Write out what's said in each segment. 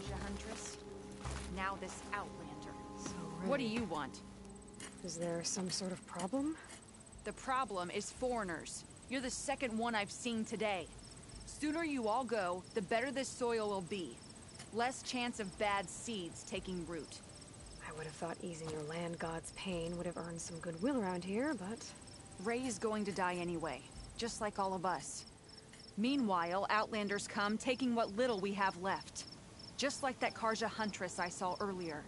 Karja Huntress. Now this Outlander. So, What do you want? Is there some sort of problem? The problem is foreigners. You're the second one I've seen today. Sooner you all go, the better this soil will be. Less chance of bad seeds taking root. I would have thought easing your land god's pain would have earned some goodwill around here, but... Ray is going to die anyway, just like all of us. Meanwhile, Outlanders come, taking what little we have left. Just like that Karja Huntress I saw earlier.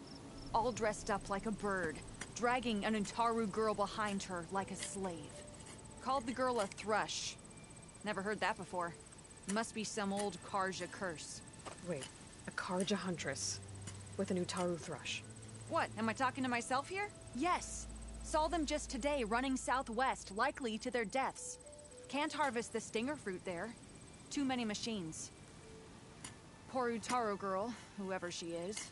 All dressed up like a bird, dragging an Utaru girl behind her like a slave. Called the girl a thrush. Never heard that before. Must be some old Karja curse. Wait, a Karja Huntress with an Utaru thrush. What, am I talking to myself here? Yes. Saw them just today running southwest, likely to their deaths. Can't harvest the stinger fruit there. Too many machines. Poor Utaru girl, whoever she is.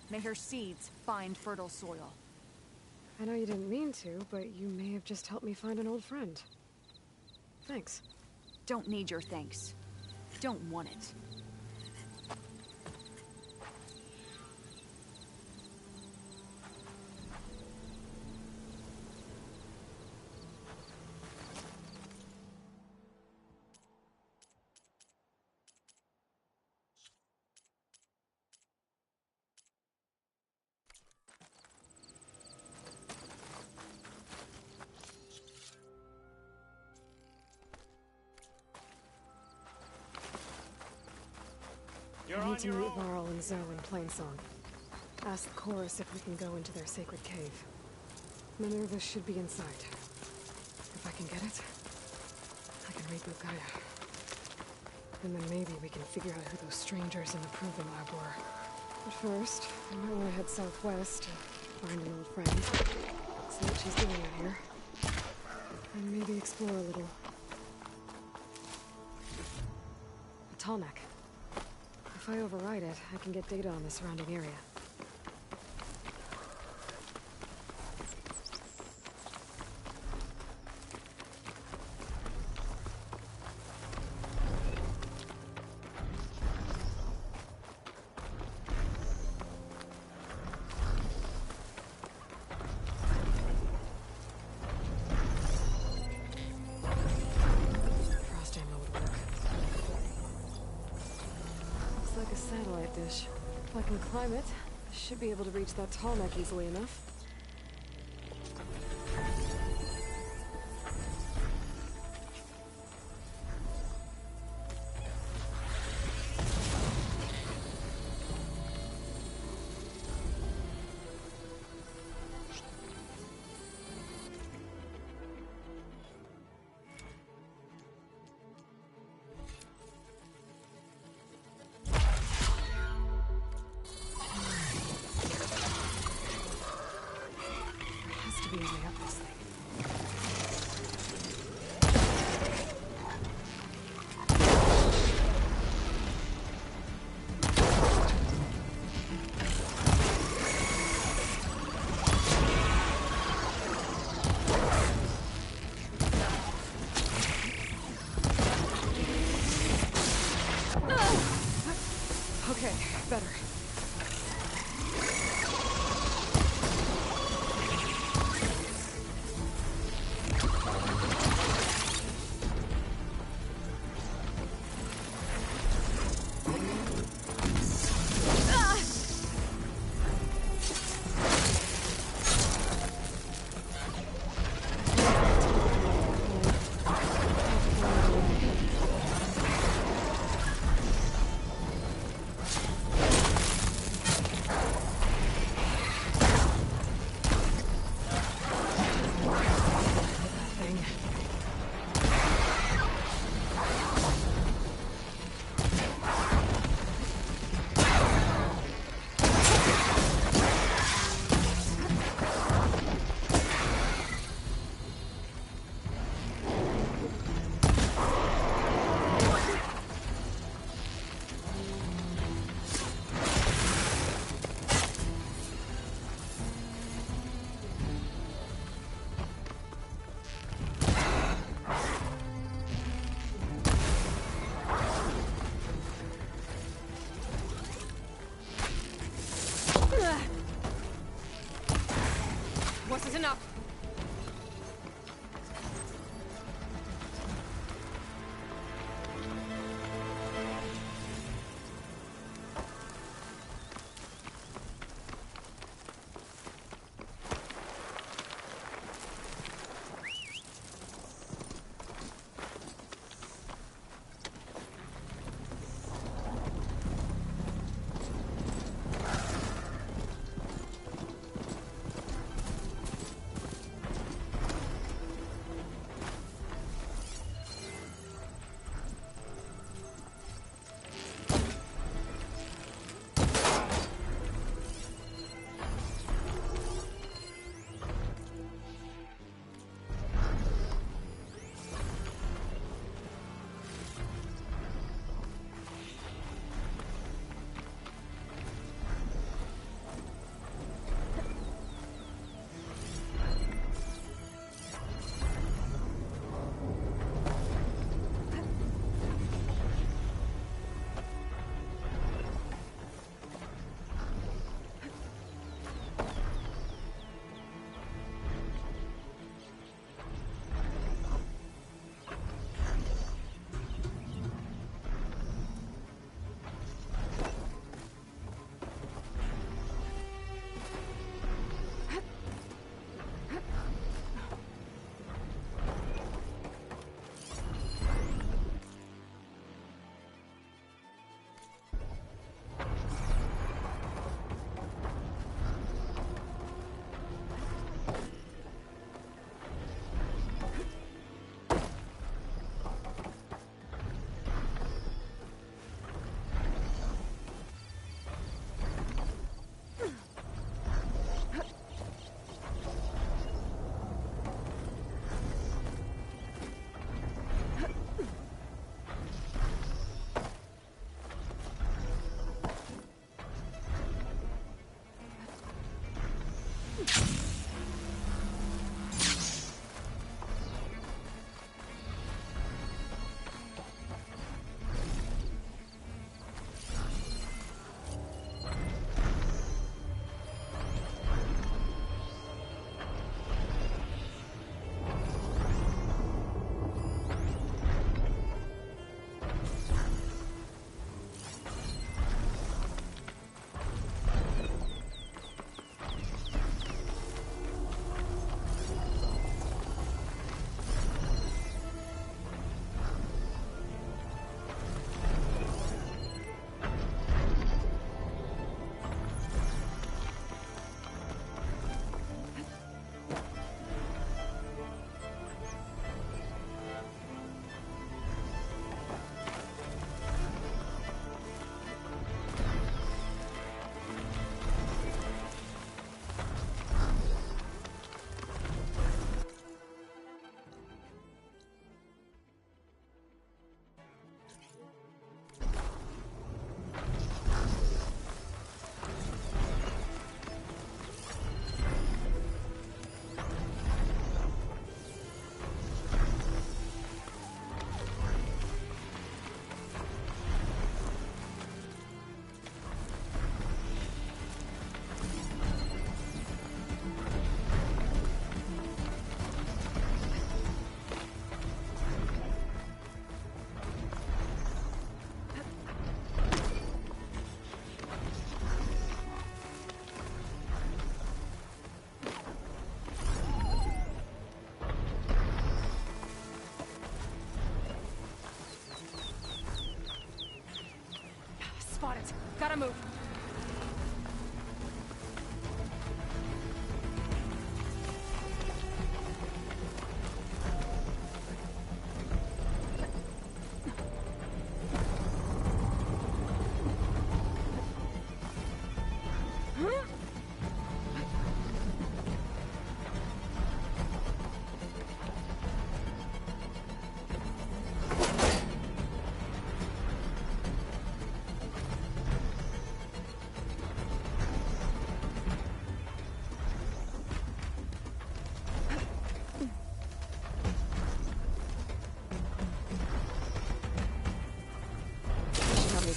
May her seeds find fertile soil. I know you didn't mean to, but you may have just helped me find an old friend. Thanks. Don't need your thanks. Don't want it. I need to meet Varl and Zoe in Plainsong. Ask the chorus if we can go into their sacred cave. Minerva should be inside. If I can get it, I can reboot Gaia. And then maybe we can figure out who those strangers in the proving lab were. But first, I might want to head southwest to find an old friend. See what she's doing out here. And maybe explore a little. A tall neck. If I override it, I can get data on the surrounding area. Satellite dish. If I can climb it, I should be able to reach that tall neck easily enough. spot it. Gotta move.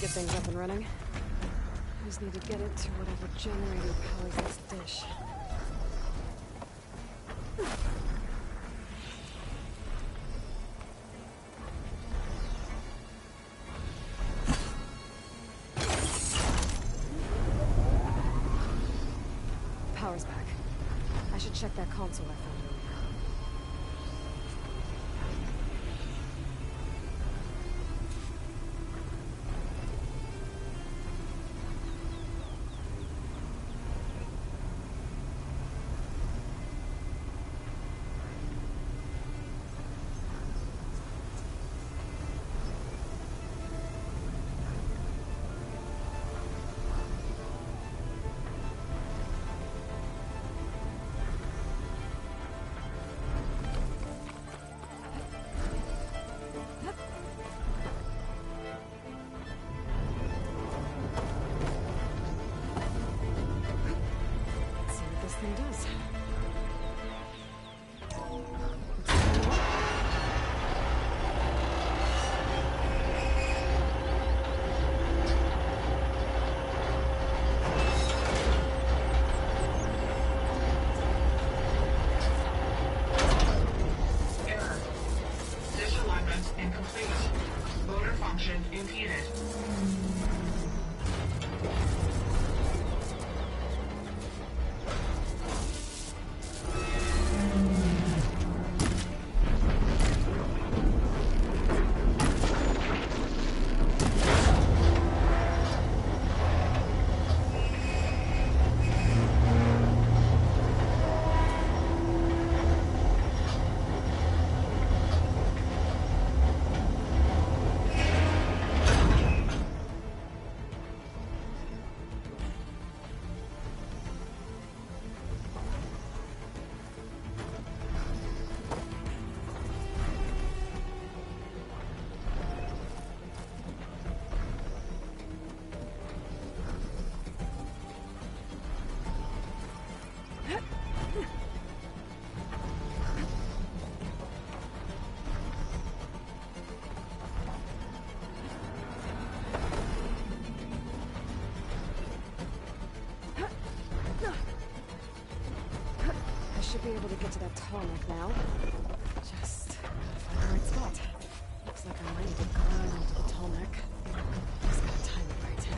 Get things up and running. I just need to get it to whatever generator powers this dish. Power's back. I should check that console I found earlier. Does. Error. Disalignment incomplete. Motor function impeded. Should be able to get to that tarmac now. Just gotta find the right spot. Looks like I might need to climb onto the tarmac. Just gotta time it right.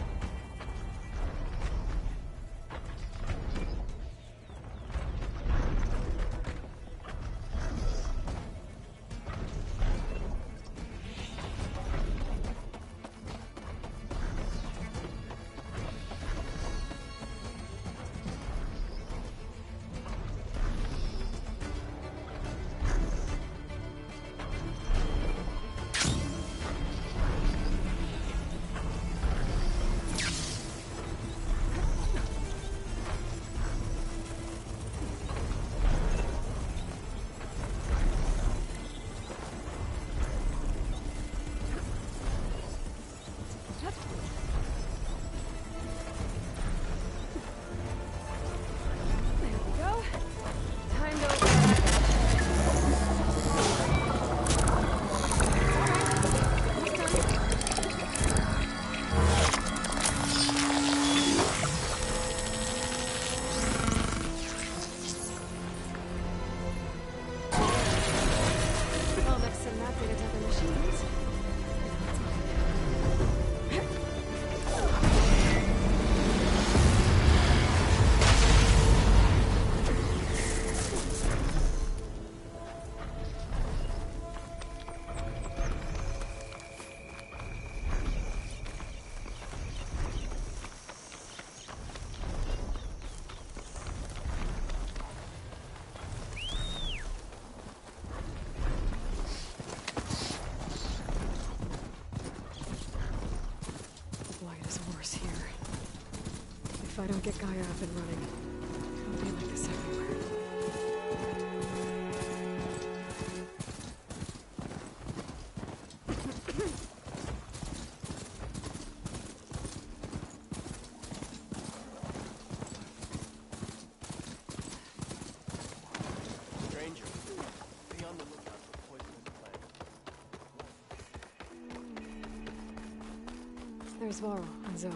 If I don't get Gaia up and running, it'll be like this everywhere. Stranger, be on the lookout for poison plant. There's Varl and Zoe.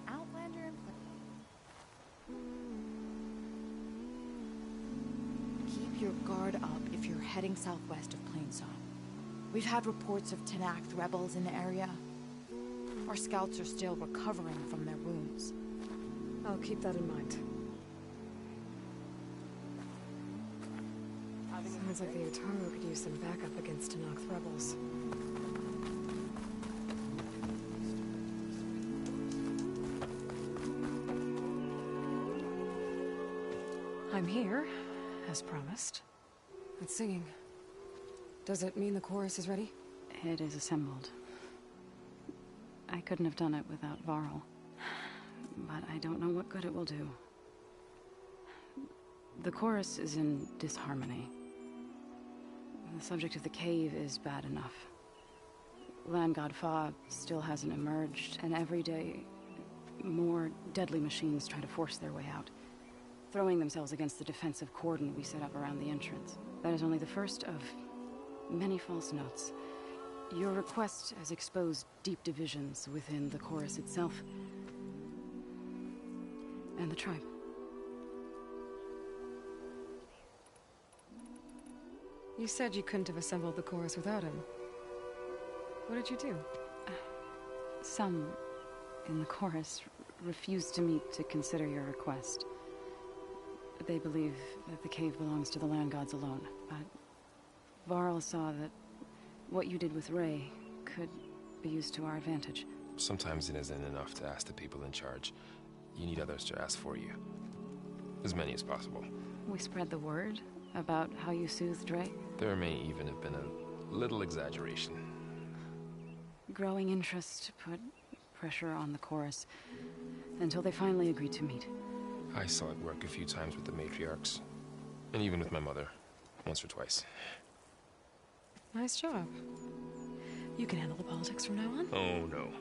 An outlander in play. Keep your guard up if you're heading southwest of Plainsong. We've had reports of Tenakth rebels in the area. Our scouts are still recovering from their wounds. I'll keep that in mind. Sounds like the Utaru could use some backup against Tenakth rebels. I'm here, as promised. It's singing. Does it mean the chorus is ready? It is assembled. I couldn't have done it without Varl. But I don't know what good it will do. The chorus is in disharmony. The subject of the cave is bad enough. Land God Fa still hasn't emerged, and every day, more deadly machines try to force their way out, throwing themselves against the defensive cordon we set up around the entrance. That is only the first of many false notes. Your request has exposed deep divisions within the chorus itself and the tribe. You said you couldn't have assembled the chorus without him. What did you do? Some in the chorus refused to meet to consider your request. They believe that the cave belongs to the land gods alone, but Varl saw that what you did with Ray could be used to our advantage. Sometimes it isn't enough to ask the people in charge. You need others to ask for you. As many as possible. We spread the word about how you soothed Ray. There may even have been a little exaggeration. Growing interest put pressure on the chorus until they finally agreed to meet. I saw it work a few times with the matriarchs. And even with my mother. Once or twice. Nice job. You can handle the politics from now on? Oh, no.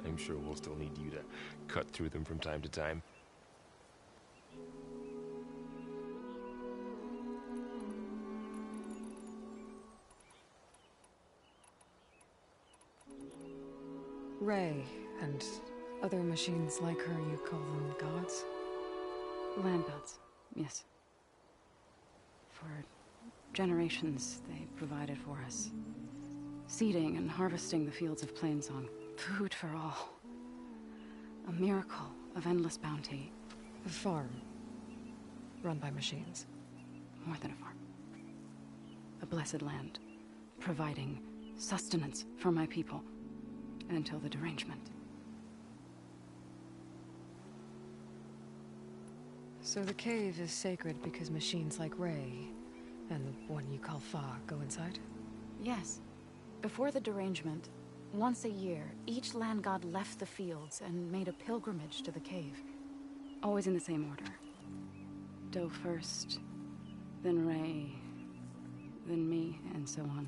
I'm sure we'll still need you to cut through them from time to time. Ray, and other machines like her, you call them gods? Land gods, yes. For generations, they provided for us. Seeding and harvesting the fields of Plainsong. Food for all. A miracle of endless bounty. A farm. Run by machines. More than a farm. A blessed land. Providing sustenance for my people. Until the derangement. So the cave is sacred because machines like Ray, and the one you call Fa, go inside? Yes. Before the derangement, once a year, each land god left the fields and made a pilgrimage to the cave. Always in the same order. Doe first, then Ray, then me, and so on.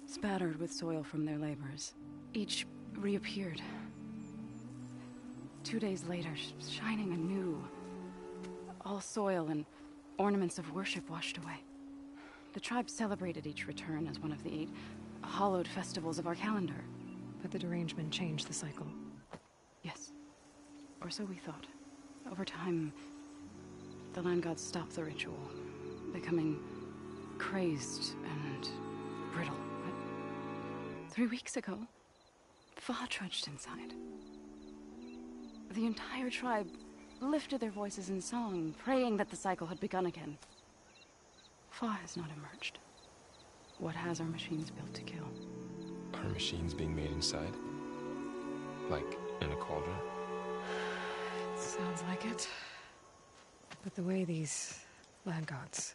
Spattered with soil from their labors, each reappeared. 2 days later, shining anew. All soil and ornaments of worship washed away. The tribe celebrated each return as one of the 8 hallowed festivals of our calendar. But the derangement changed the cycle. Yes. Or so we thought. Over time, the land gods stopped the ritual, becoming crazed and brittle. But 3 weeks ago, Fa trudged inside. The entire tribe lifted their voices in song, praying that the cycle had begun again. Fa has not emerged. What has our machines built to kill? Are machines being made inside? Like in a cauldron? Sounds like it. But the way these land gods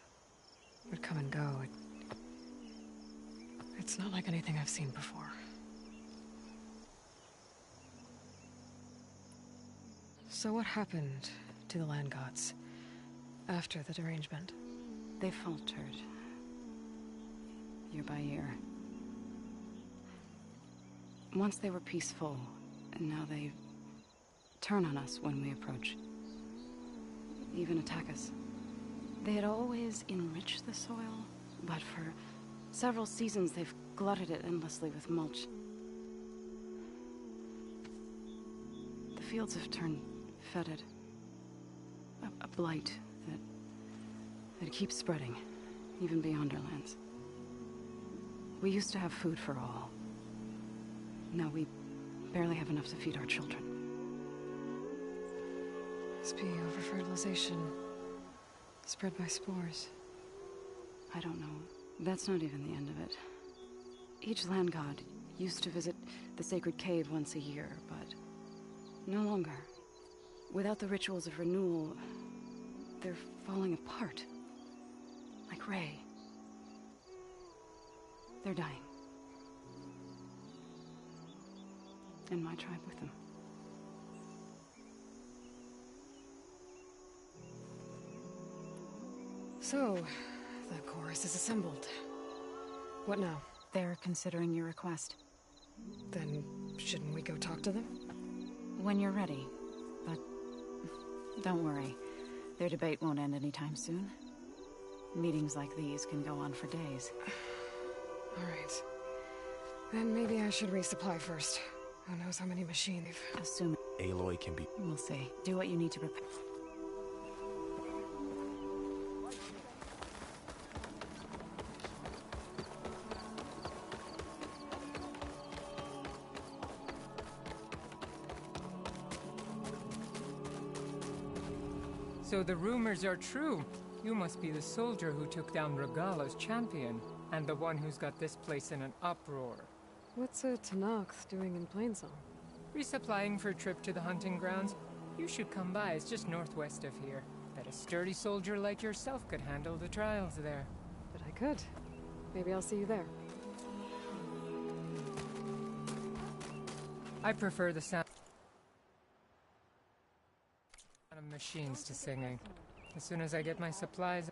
would come and go, it It's not like anything I've seen before. So what happened to the land gods after the derangement? They faltered. Year by year. Once they were peaceful, and now they turn on us when we approach. Even attack us. They had always enriched the soil, but for several seasons they've glutted it endlessly with mulch. The fields have turned fetid. A blight that keeps spreading, even beyond our lands. We used to have food for all. Now we barely have enough to feed our children. Must be over-fertilization. Spread by spores. I don't know. That's not even the end of it. Each land god used to visit the sacred cave once a year, but no longer. Without the rituals of renewal, they're falling apart. Like Ray. They're dying. And my tribe with them. So, the chorus is assembled. What now? They're considering your request. Then, shouldn't we go talk to them? When you're ready. But don't worry. Their debate won't end anytime soon. Meetings like these can go on for days. Alright. Then maybe I should resupply first. Who knows how many machines they've... Assume Aloy can be... We'll see. Do what you need to prepare. So the rumors are true. You must be the soldier who took down Regala's champion, and the one who's got this place in an uproar. What's a Tanakh doing in Plainsong? Resupplying for a trip to the hunting grounds? You should come by, it's just northwest of here. Bet a sturdy soldier like yourself could handle the trials there. But I could. Maybe I'll see you there. I prefer the sound of machines to singing. As soon as I get my supplies...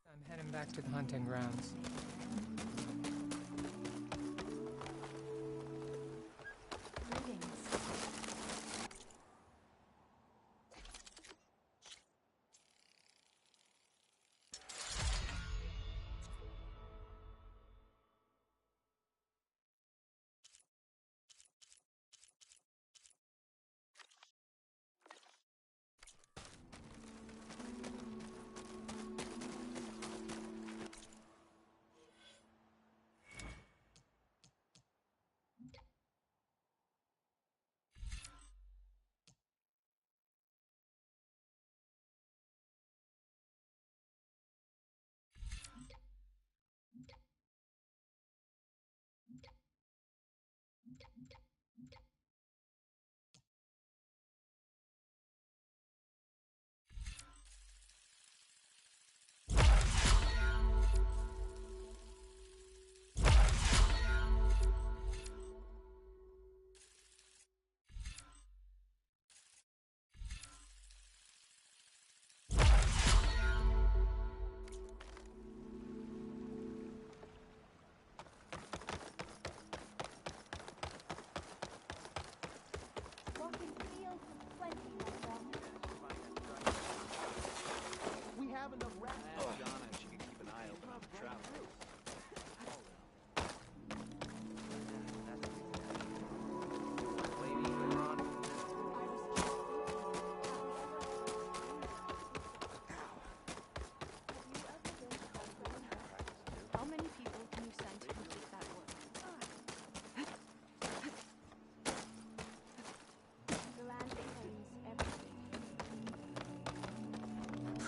I'm heading back to the hunting grounds.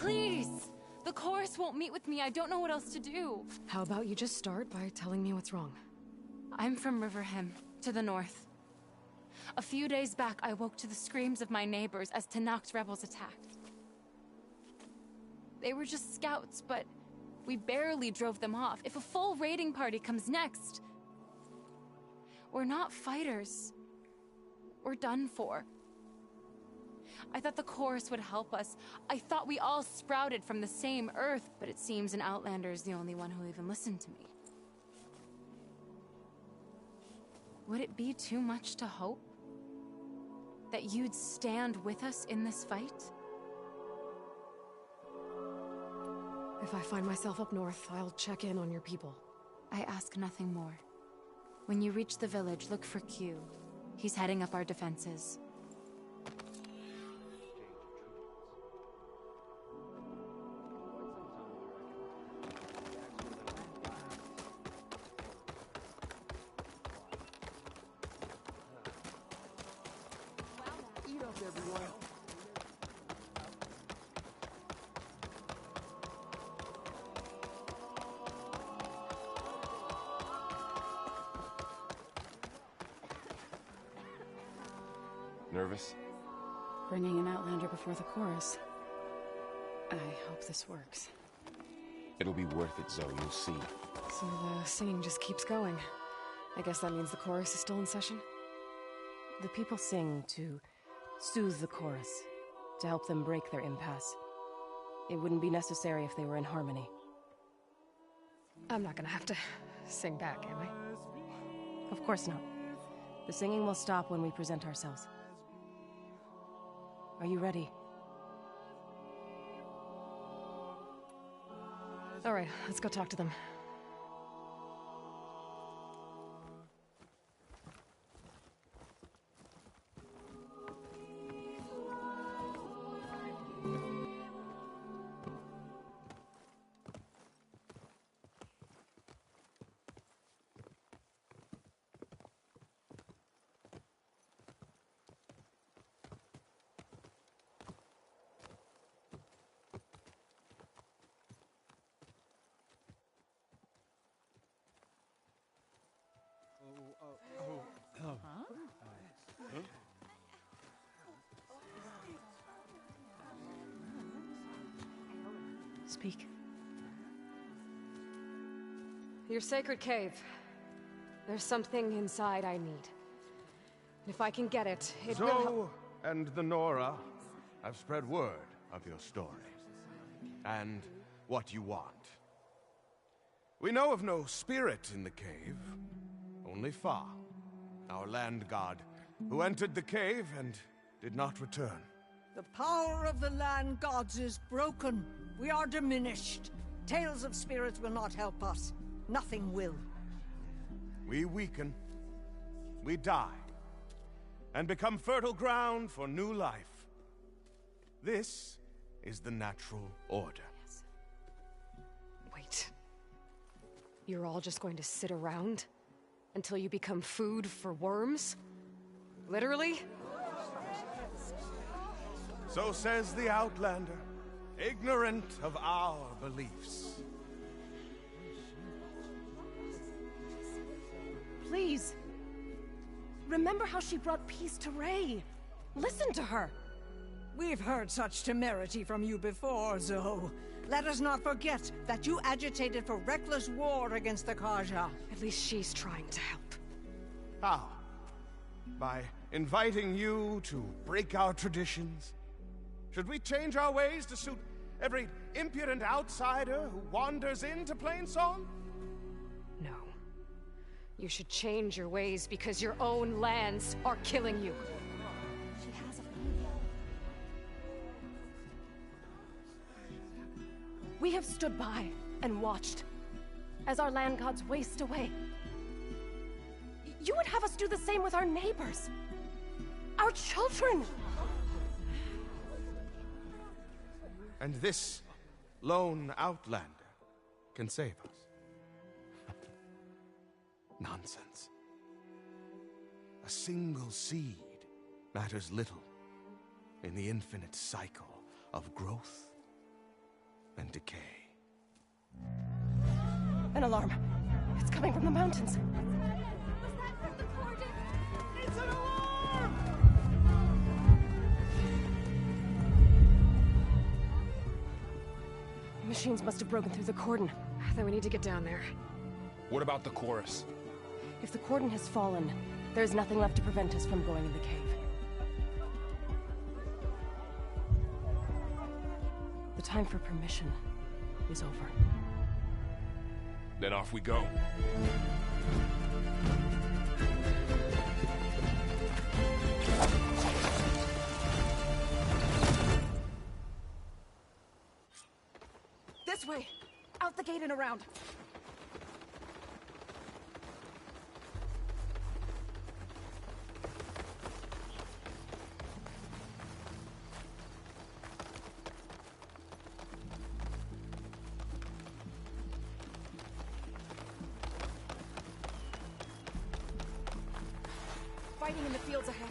Please! The chorus won't meet with me. I don't know what else to do. How about you just start by telling me what's wrong? I'm from Riverhem, to the north. A few days back, I woke to the screams of my neighbors as Tanakh's rebels attacked. They were just scouts, but we barely drove them off. If a full raiding party comes next, we're not fighters. We're done for. I thought the chorus would help us. I thought we all sprouted from the same earth, but it seems an Outlander is the only one who even listened to me. Would it be too much to hope that you'd stand with us in this fight? If I find myself up north, I'll check in on your people. I ask nothing more. When you reach the village, look for Q. He's heading up our defenses. Nervous? Bringing an Outlander before the chorus. I hope this works. It'll be worth it, Zoe, you'll see. So the singing just keeps going. I guess that means the chorus is still in session? The people sing to soothe the chorus, to help them break their impasse. It wouldn't be necessary if they were in harmony. I'm not gonna have to sing back, am I? Of course not. The singing will stop when we present ourselves. Are you ready? All right, let's go talk to them. Speak. Your sacred cave. There's something inside I need. If I can get it, it will help. Zoe and the Nora have spread word of your story. And what you want. We know of no spirit in the cave. Only Fa, our land god, who entered the cave and did not return. The power of the land gods is broken. We are diminished. Tales of spirits will not help us. Nothing will. We weaken. We die. And become fertile ground for new life. This is the natural order. Yes. Wait. You're all just going to sit around until you become food for worms? Literally? So says the Outlander, ignorant of our beliefs. Please. Remember how she brought peace to Ray. Listen to her. We've heard such temerity from you before, Zoe. Let us not forget that you agitated for reckless war against the Karja. At least she's trying to help. How? By inviting you to break our traditions? Should we change our ways to suit every impudent outsider who wanders into Plainsong? No. You should change your ways because your own lands are killing you. She has a... We have stood by and watched as our land gods waste away. You would have us do the same with our neighbors, our children. And this lone Outlander can save us. Nonsense. A single seed matters little in the infinite cycle of growth and decay. An alarm. It's coming from the mountains. Machines must have broken through the cordon. Then we need to get down there. What about the chorus? If the cordon has fallen, there's nothing left to prevent us from going in the cave. The time for permission is over. Then off we go. This way! Out the gate and around! Fighting in the fields ahead.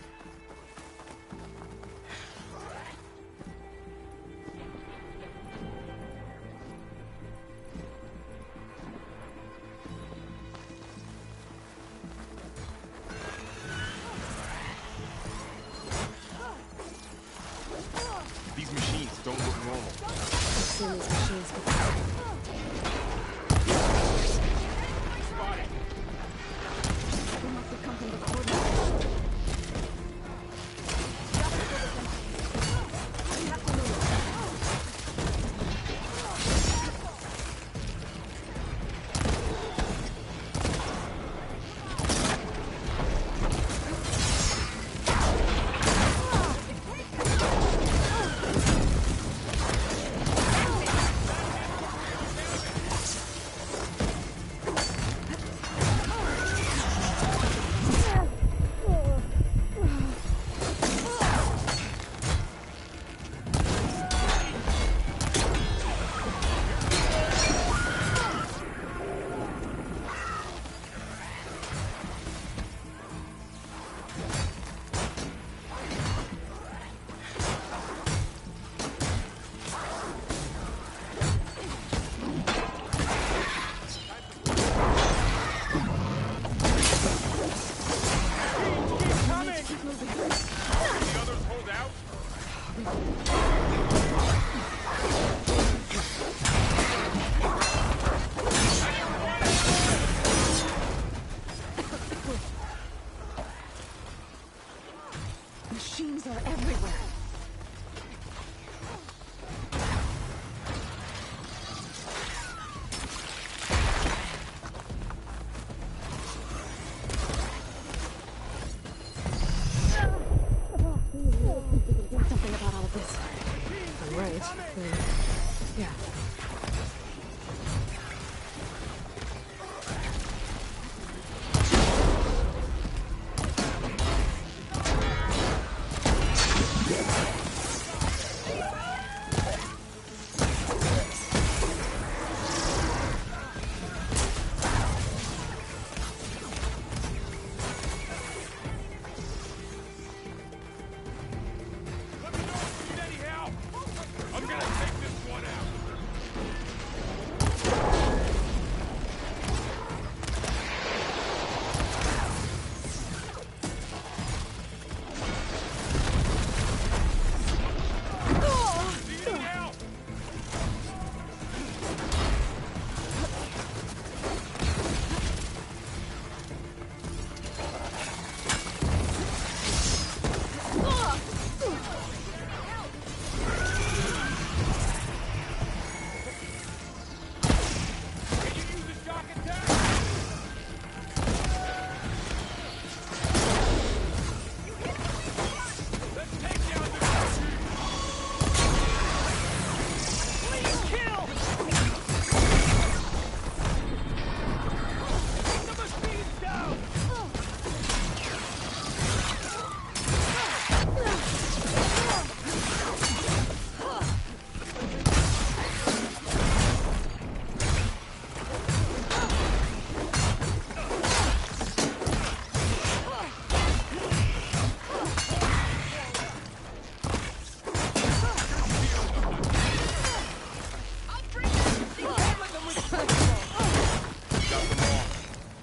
These machines don't look normal. I've seen these machines before. Spotted! They must have come from the cordon. We have to move. Machines are everywhere. Something about all of this. I'm right. Yeah.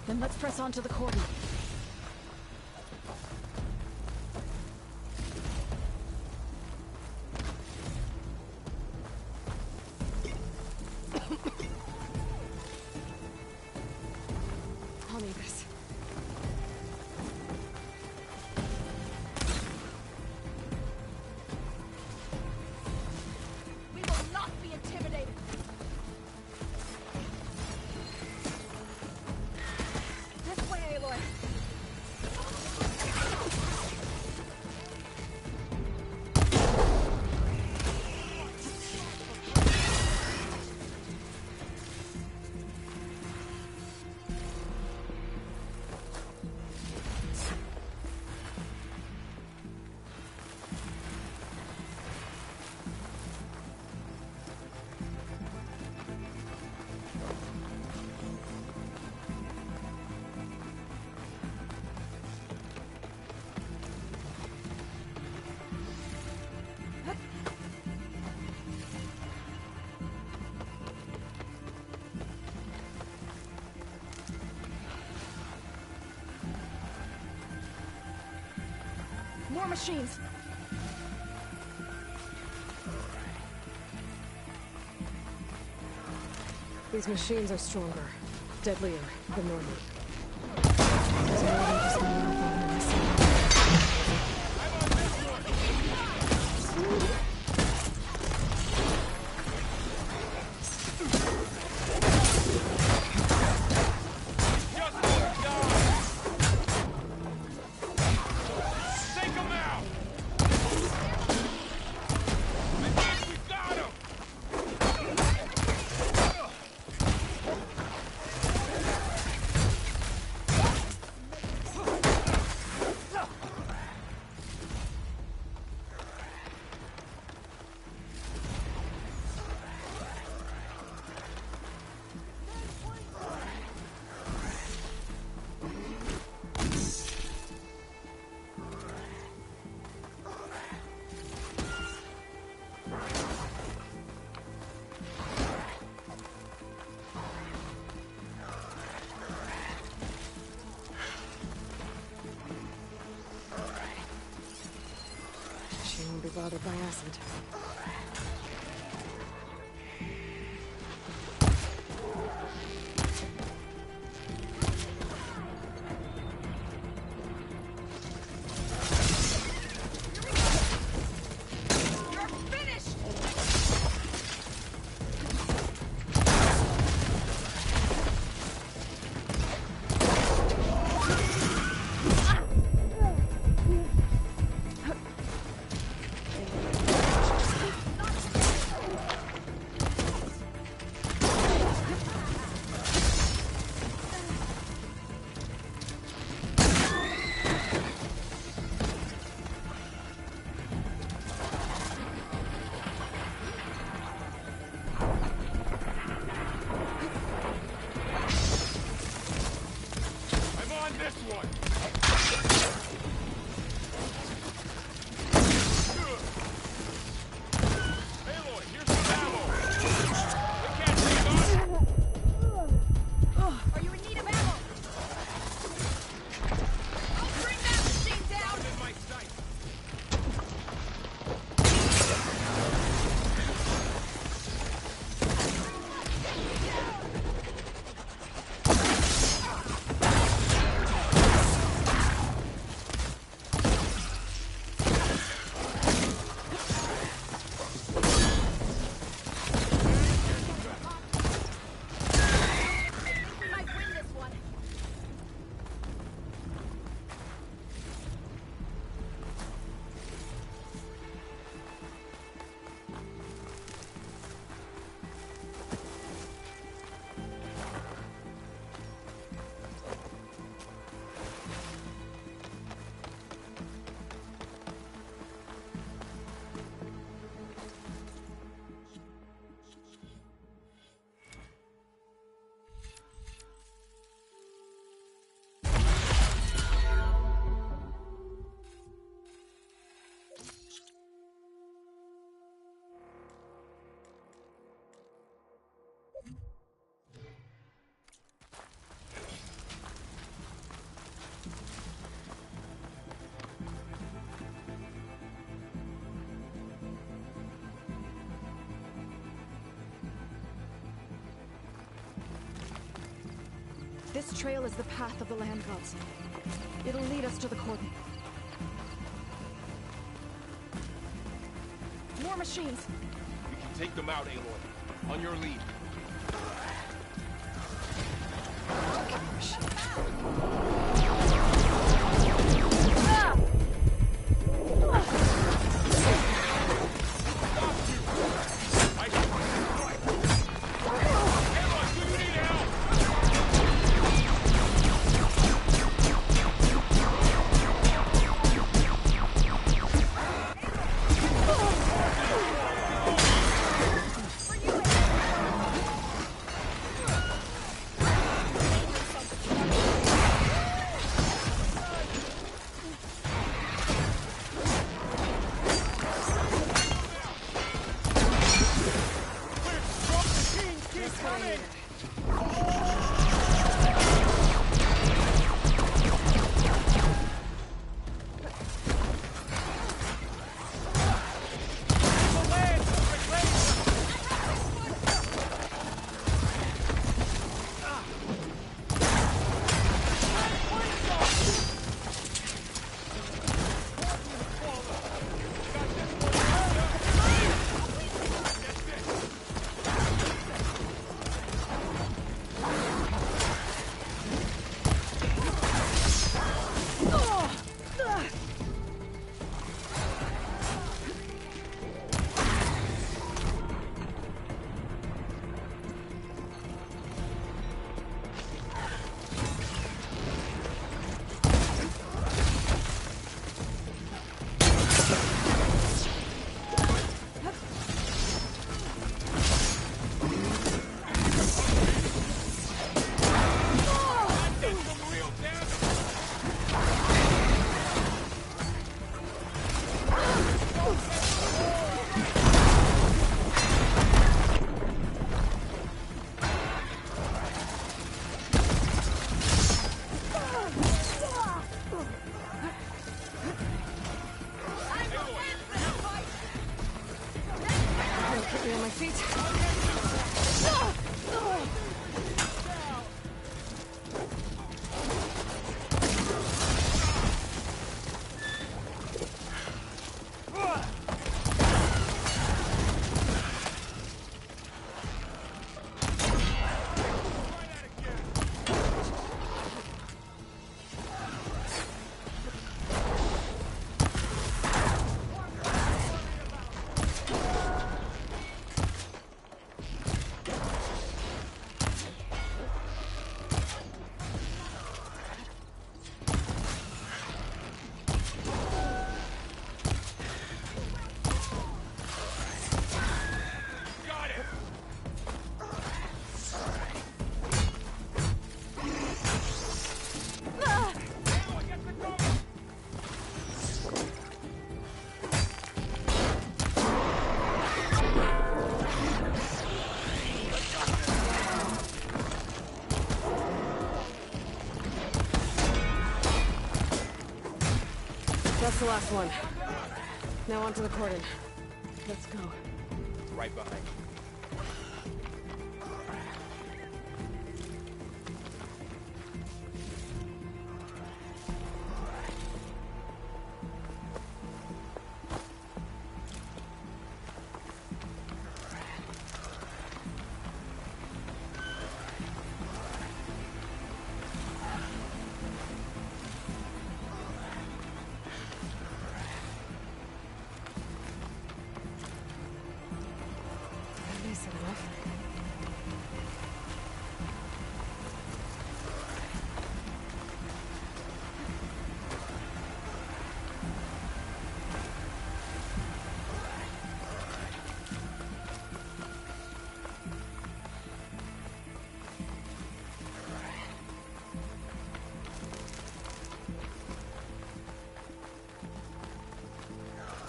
Then let's press on to the cordon. More machines! These machines are stronger, deadlier than normal. There's more than just one mouth on this. Won't be bothered by acid. This trail is the path of the land gods. It'll lead us to the cordon. More machines! We can take them out, Aloy. On your lead. That's the last one. Now onto the cordon. Let's go. Right behind you.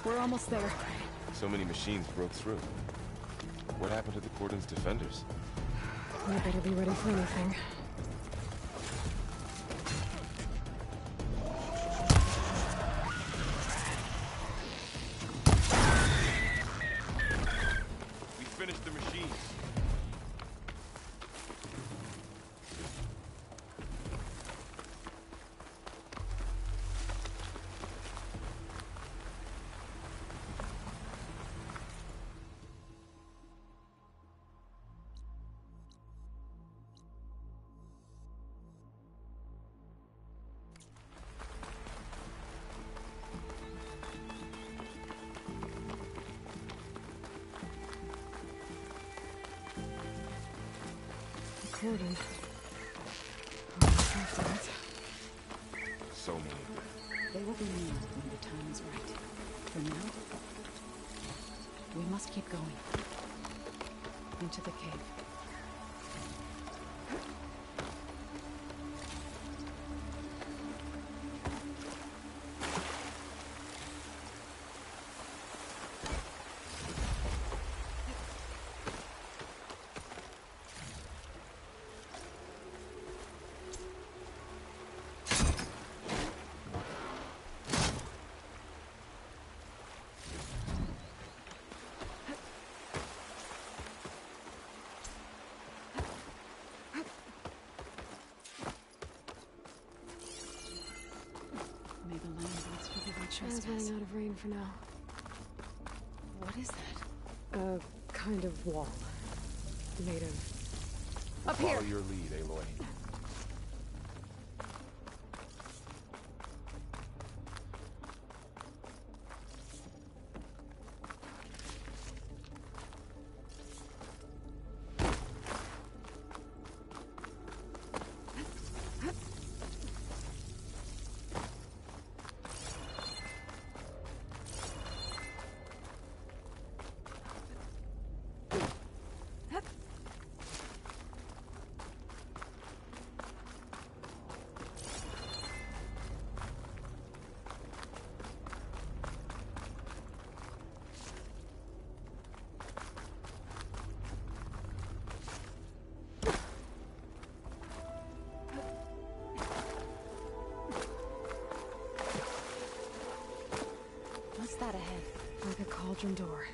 We're almost there. So many machines broke through. What happened to the cordon's defenders? We better be ready for anything. We finished the machines. Cordon. So many. They will be near when the time is right. For now, we must keep going. Into the cave. It's running out of rain for now. What is that? A kind of wall. Made of... Up Follow here! your lead, Aloy. What's that ahead? Like a cauldron door.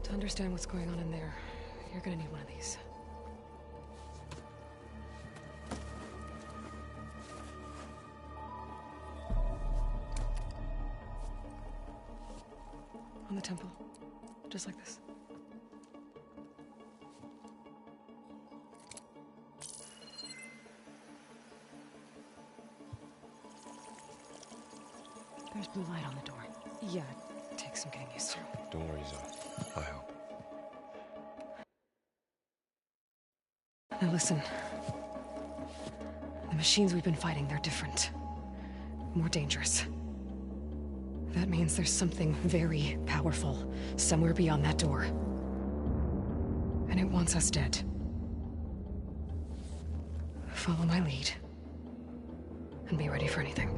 To understand what's going on in there, you're gonna need one of these. On the temple. Just like this. There's blue light on the door. Yeah, it takes some getting used to. Don't worry, Zoe. I'll help. Now listen. The machines we've been fighting, they're different. More dangerous. That means there's something very powerful somewhere beyond that door. And it wants us dead. Follow my lead. And be ready for anything.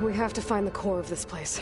We have to find the core of this place.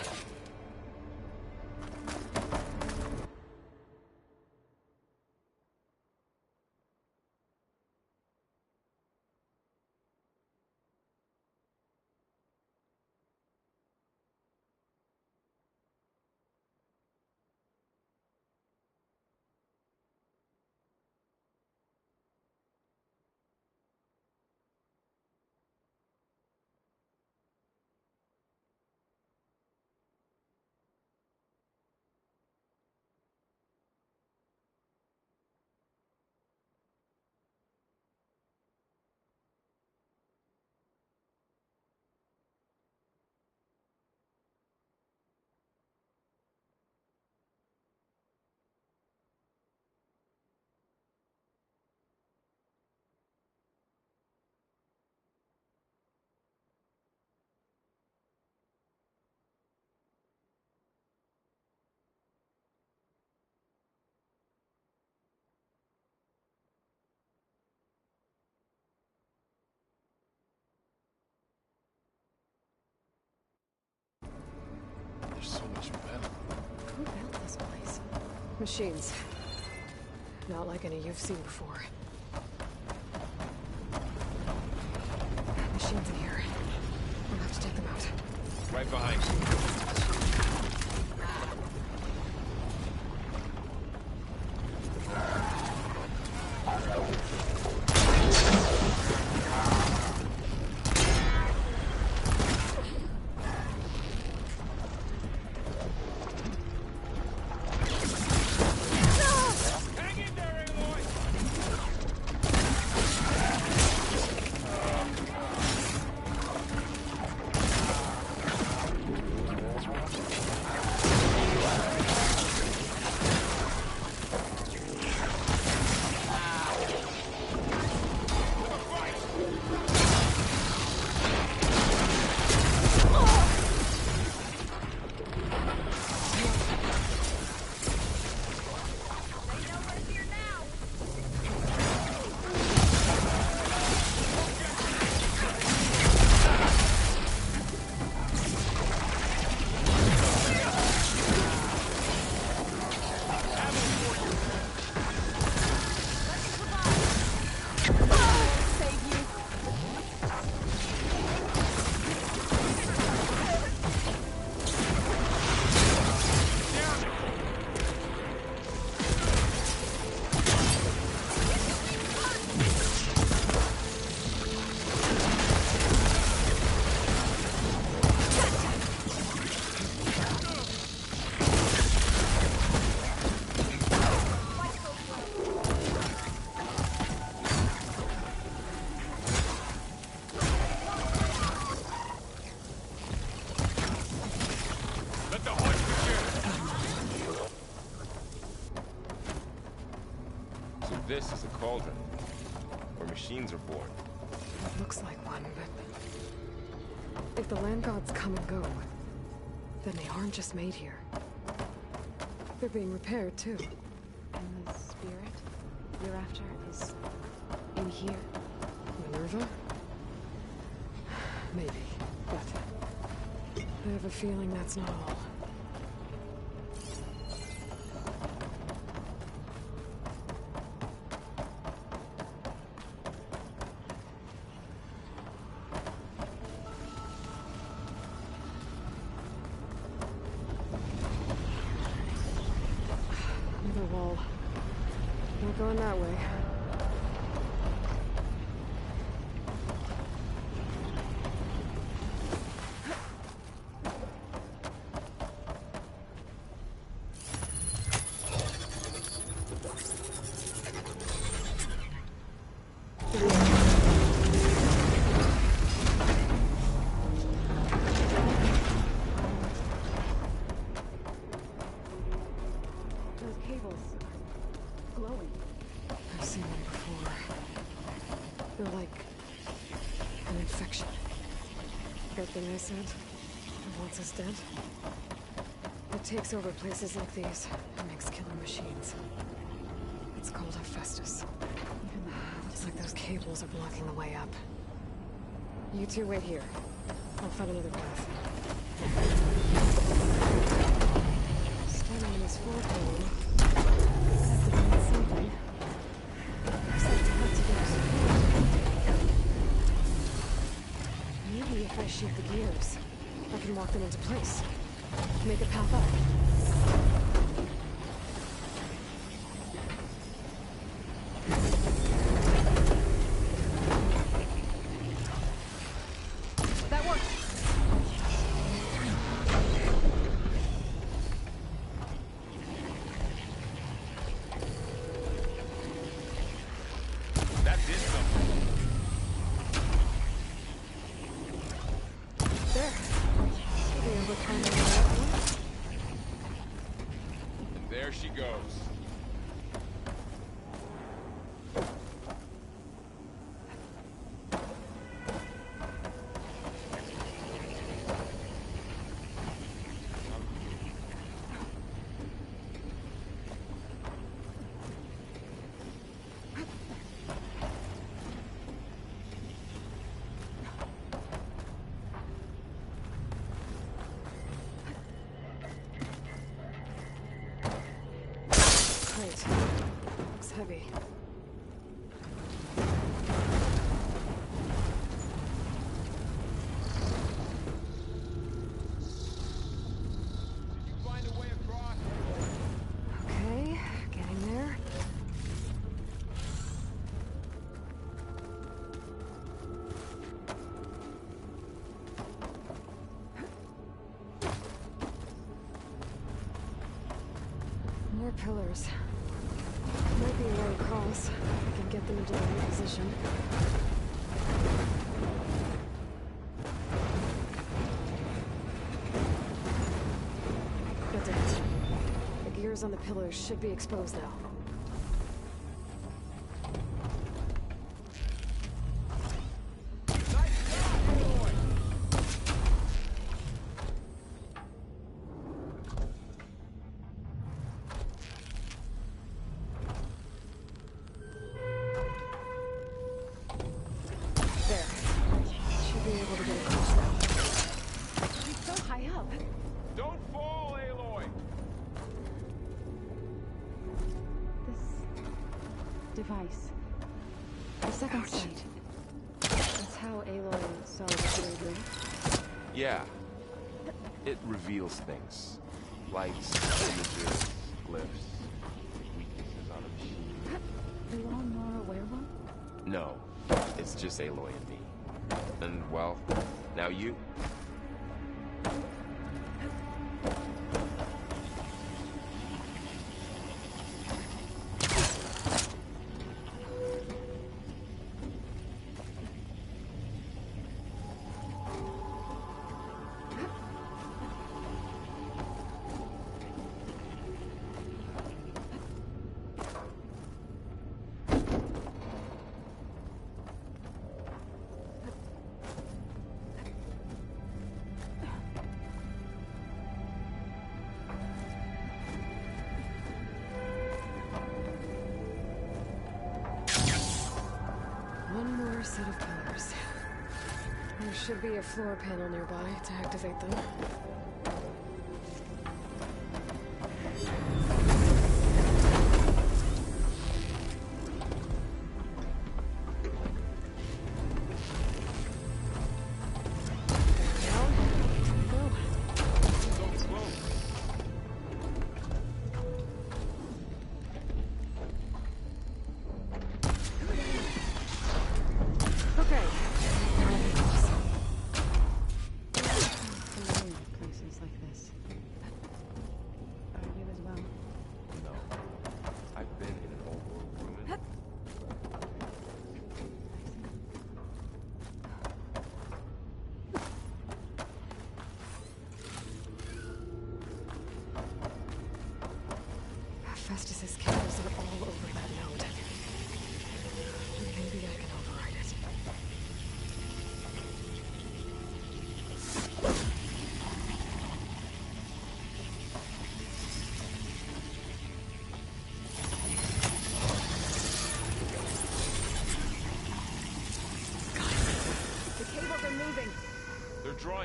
There's so much metal. Who built this place? Machines. Not like any you've seen before. Machines in here. We'll have to take them out. Right behind you. This is a cauldron, where machines are born. Looks like one, but... if the land gods come and go, then they aren't just made here. They're being repaired, too. And the spirit you're after is in here? Minerva? Maybe, but... I have a feeling that's not all. Wall. Not going that way. That thing I said, that wants us dead? It takes over places like these and makes killer machines. It's called Hephaestus. It's like those cables are blocking the way up. You two wait here. I'll find another path. Standing in this floor panel. That could mean something. Looks like to have to go support. Maybe if I shoot the gears, I can lock them into place. Make a path up. There she goes. Looks heavy. Did you find a way across? Okay, getting there. More pillars. Might be a way across. I can get them into the right position. Got it. The gears on the pillars should be exposed now. Device. The second sight. That's how Aloy saw the blade. Yeah. It reveals things. Lights, images, glyphs, weaknesses on a machine. Belong Nora wear one? No. It's just Aloy and me. And, well, now you. Set of pillars. There should be a floor panel nearby to activate them.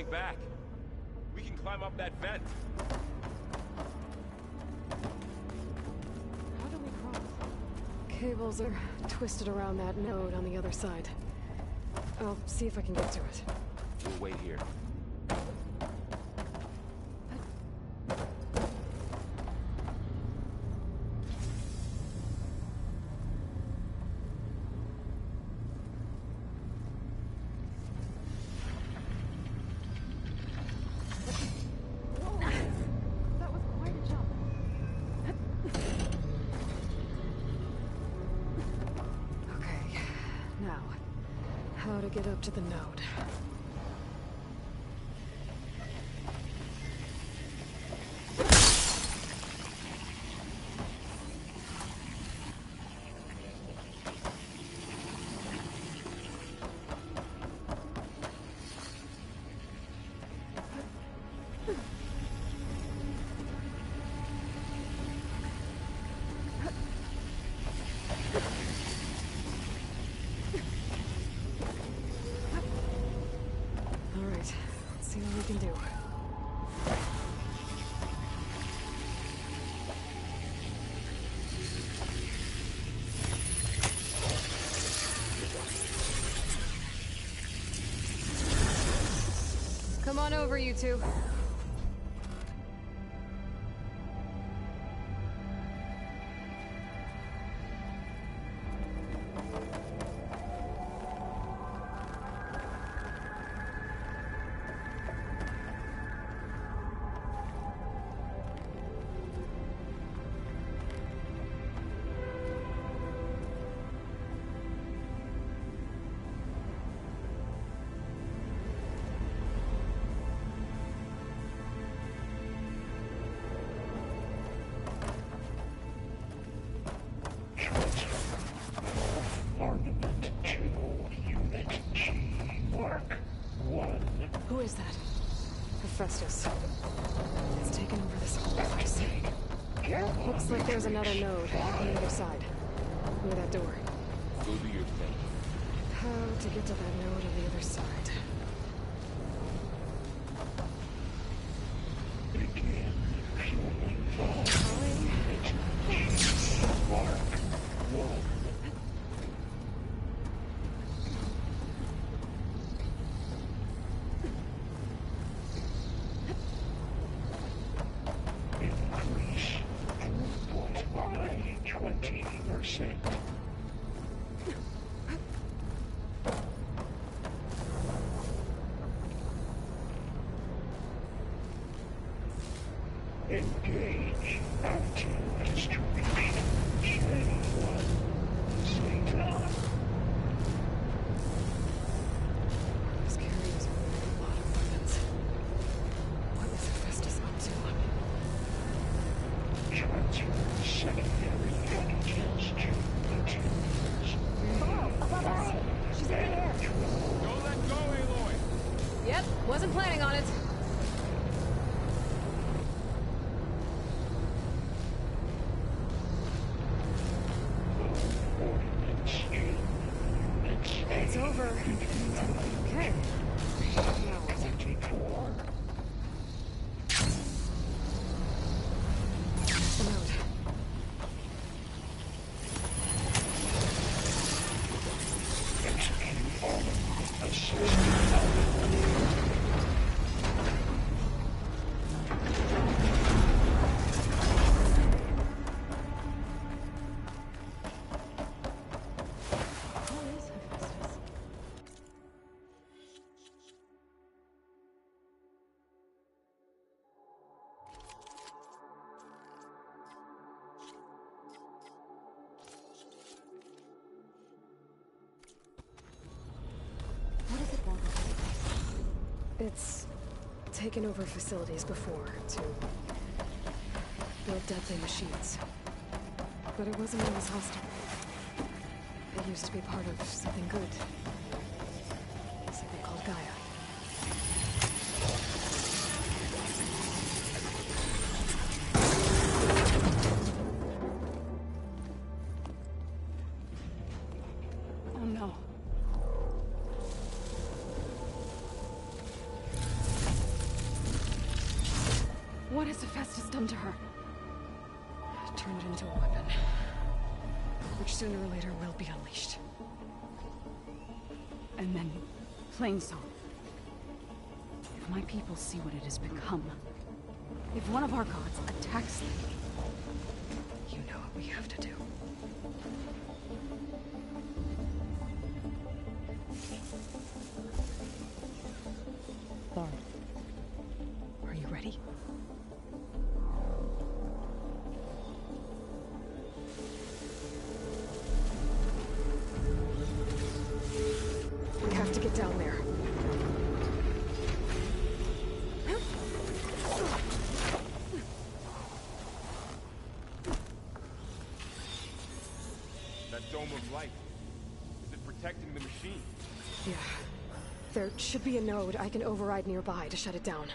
going back. We can climb up that vent. How do we cross? Cables are twisted around that node on the other side. I'll see if I can get to it. We'll wait here. Get up to the node. See what we can do. Come on over, you two. Who is that? Hephaestus. It's taken over this whole place. Looks like there's another node on the other side. Near that door. Go do your thing. How to get to that node on the other side? Engage active distribution. Chain 1. Stay on. These carriers are wearing a lot of weapons. What is Hephaestus up to? Transfer secondary packages to materials. Hello, above us! She's in the air! Don't let go, Aloy! Yep, wasn't planning on it. It's over. Okay. Now what? The node. It's taken over facilities before to build deadly machines. But it wasn't always hostile. It used to be part of something good. Something called Gaia. Oh no. has Hephaestus done to her? Turned it into a weapon, which sooner or later will be unleashed. And then, Plainsong. If my people see what it has become, if one of our gods attacks them, you know what we have to do. Thorn. Are you ready? We have to get down there. That dome of light. Is it protecting the machine? Yeah. There should be a node I can override nearby to shut it down.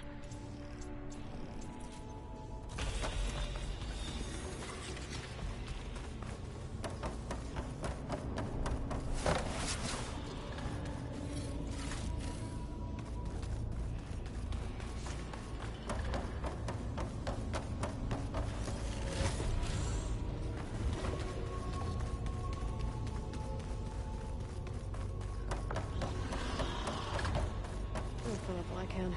If I can.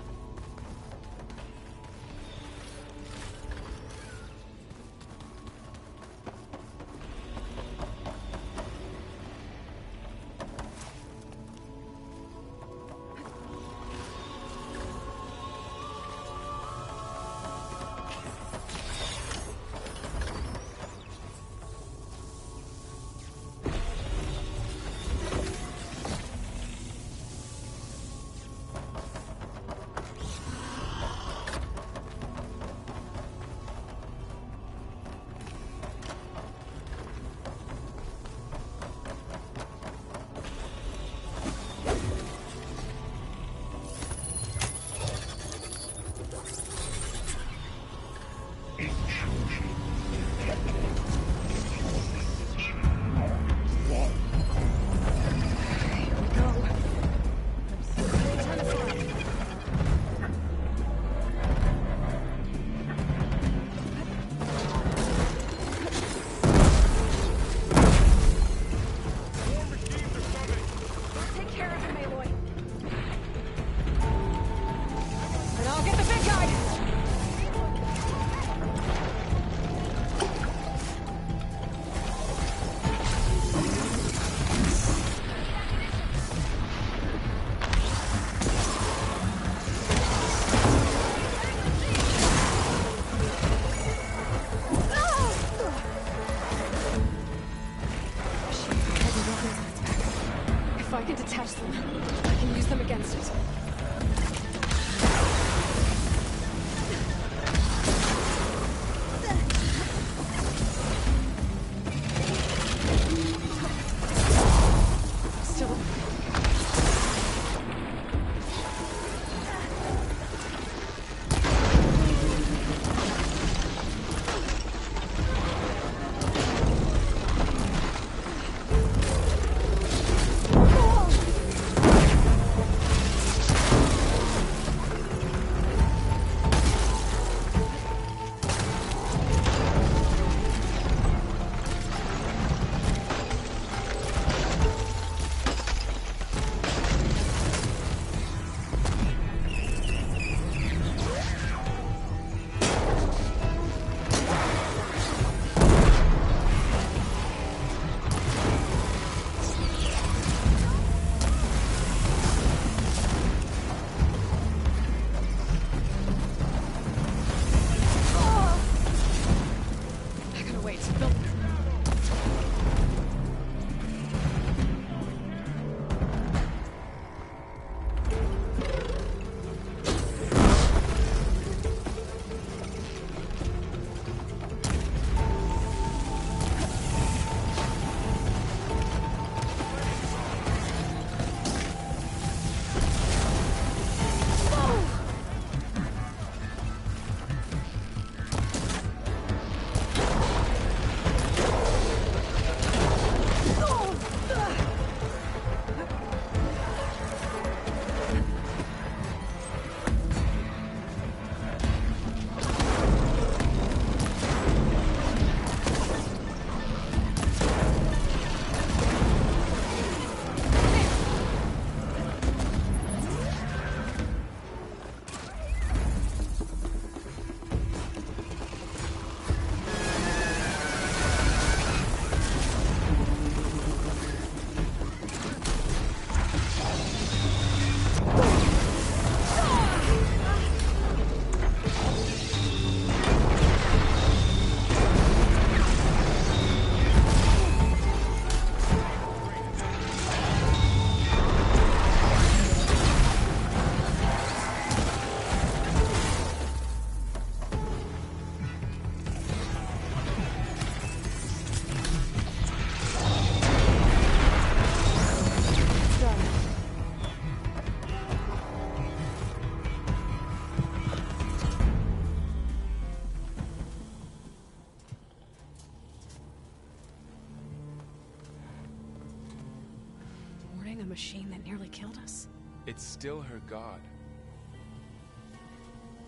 machine that nearly killed us? It's still her god.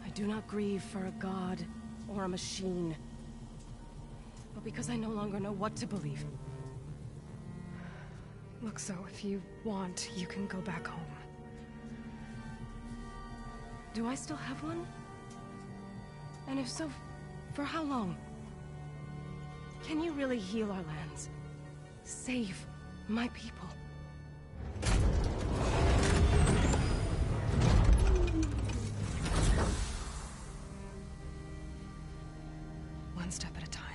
I do not grieve for a god or a machine, but because I no longer know what to believe. Look, so if you want, you can go back home. Do I still have one? And if so, for how long? Can you really heal our lands? Save my people? One step at a time.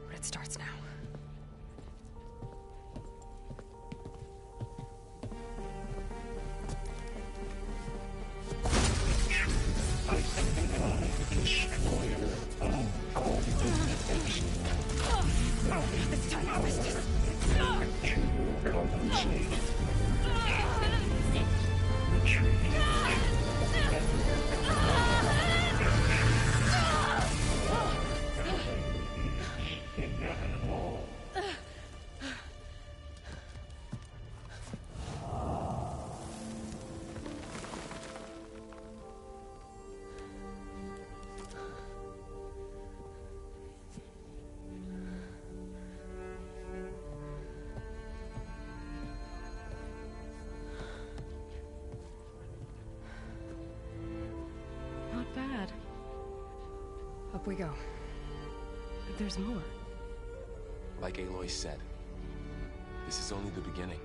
But it starts now. It's time to harvest this. To compensate. Not bad. Up we go. There's more. Like Aloy said, this is only the beginning.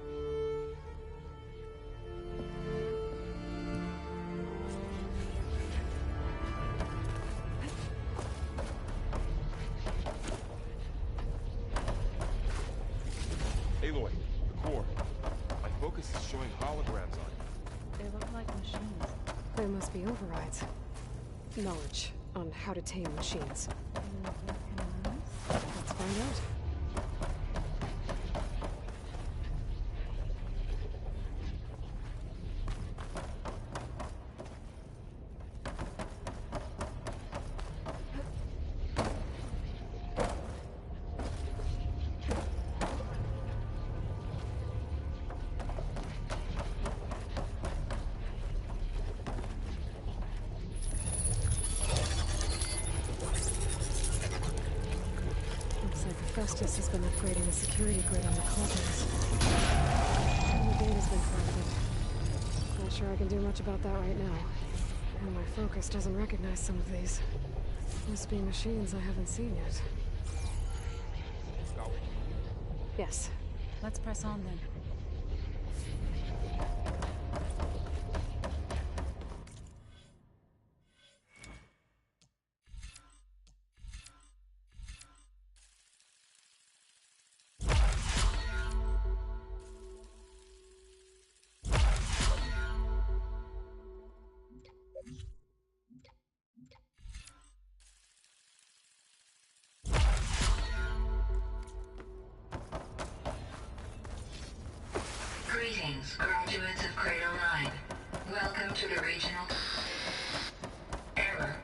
Aloy, the core. My focus is showing holograms on it. They look like machines. There must be overrides. Knowledge on how to tame machines. Let's find out. Festus has been upgrading the security grid on the cauldrons. And the data's been corrupted. Not sure I can do much about that right now. And my focus doesn't recognize some of these. Must be machines I haven't seen yet. Yes. Let's press on then. Greetings, graduates of Crater 9. Welcome to the regional... Error.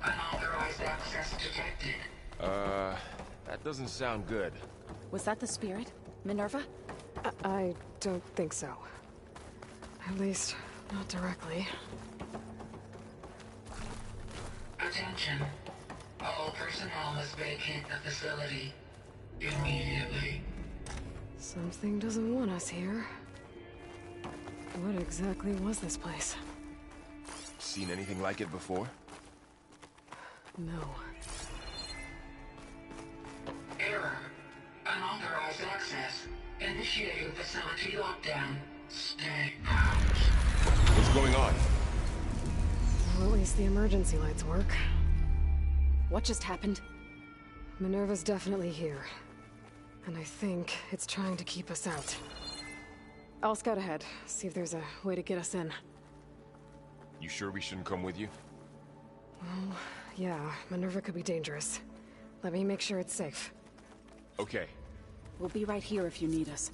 Unauthorized access detected. That doesn't sound good. Was that the spirit? Minerva? I don't think so. At least, not directly. Attention. All personnel must vacate the facility. Immediately. Something doesn't want us here. What exactly was this place? Seen anything like it before? No. Error. Unauthorized access. Initiating facility lockdown. Stay out. What's going on? Well, at least the emergency lights work. What just happened? Minerva's definitely here. And I think it's trying to keep us out. I'll scout ahead, see if there's a way to get us in. You sure we shouldn't come with you? Well, yeah, Minerva could be dangerous. Let me make sure it's safe. Okay. We'll be right here if you need us.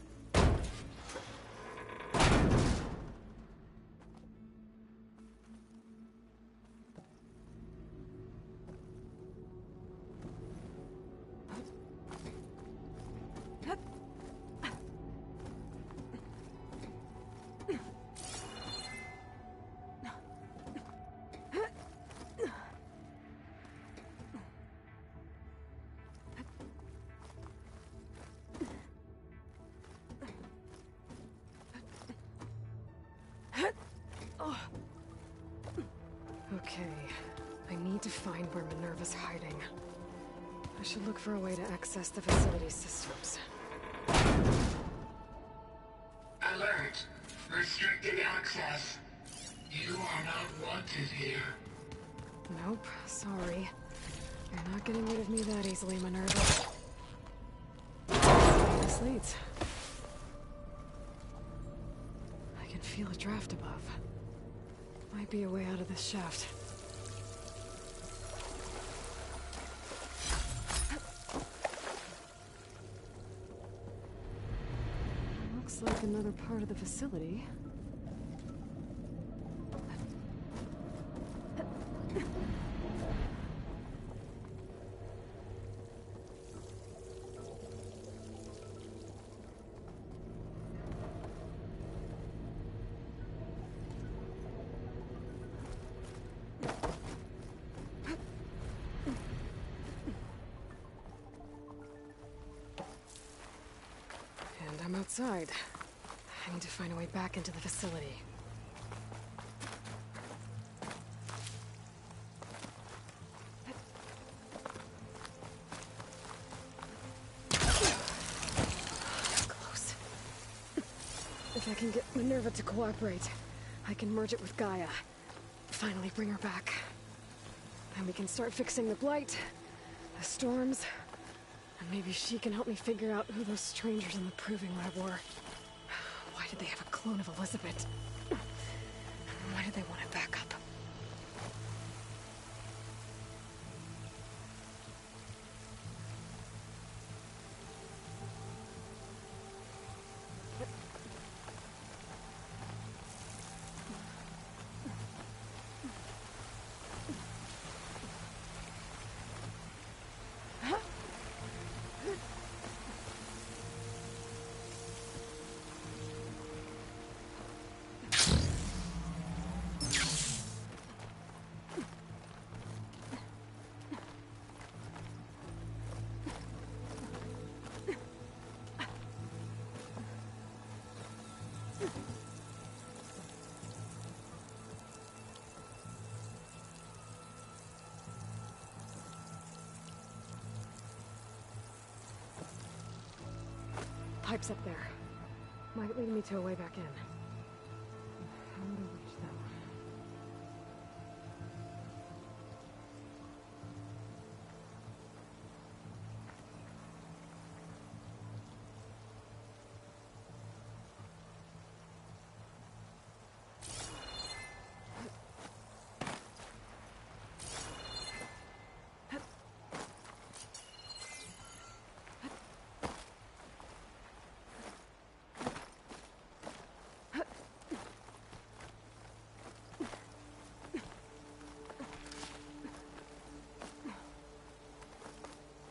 where Minerva's hiding. I should look for a way to access the facility's systems. Alert. Restricted access. You are not wanted here. Nope, sorry. You're not getting rid of me that easily, Minerva. Let's see where this leads. I can feel a draft above. Might be a way out of this shaft. Looks like another part of the facility. I'm outside. I need to find a way back into the facility. Close. If I can get Minerva to cooperate, I can merge it with Gaia. Finally bring her back. Then we can start fixing the Blight, the storms, and maybe she can help me figure out who those strangers in the Proving Lab were. Why did they have a clone of Elizabeth? Why did they want it back up? Pipes up there. Might lead me to a way back in. How to reach them?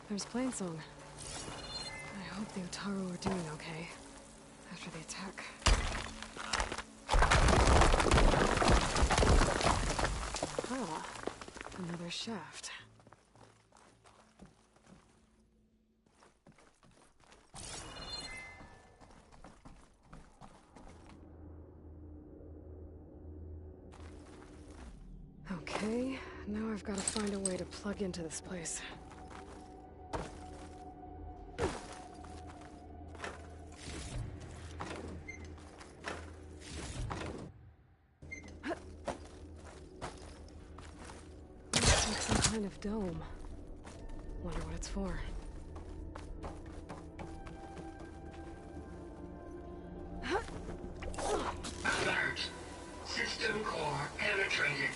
There's Plainsong. I hope the Utaru are doing okay after the attack. Ah, another shaft. Okay, now I've got to find a way to plug into this place. Kind of dome. Wonder what it's for. Alert. System core penetrated.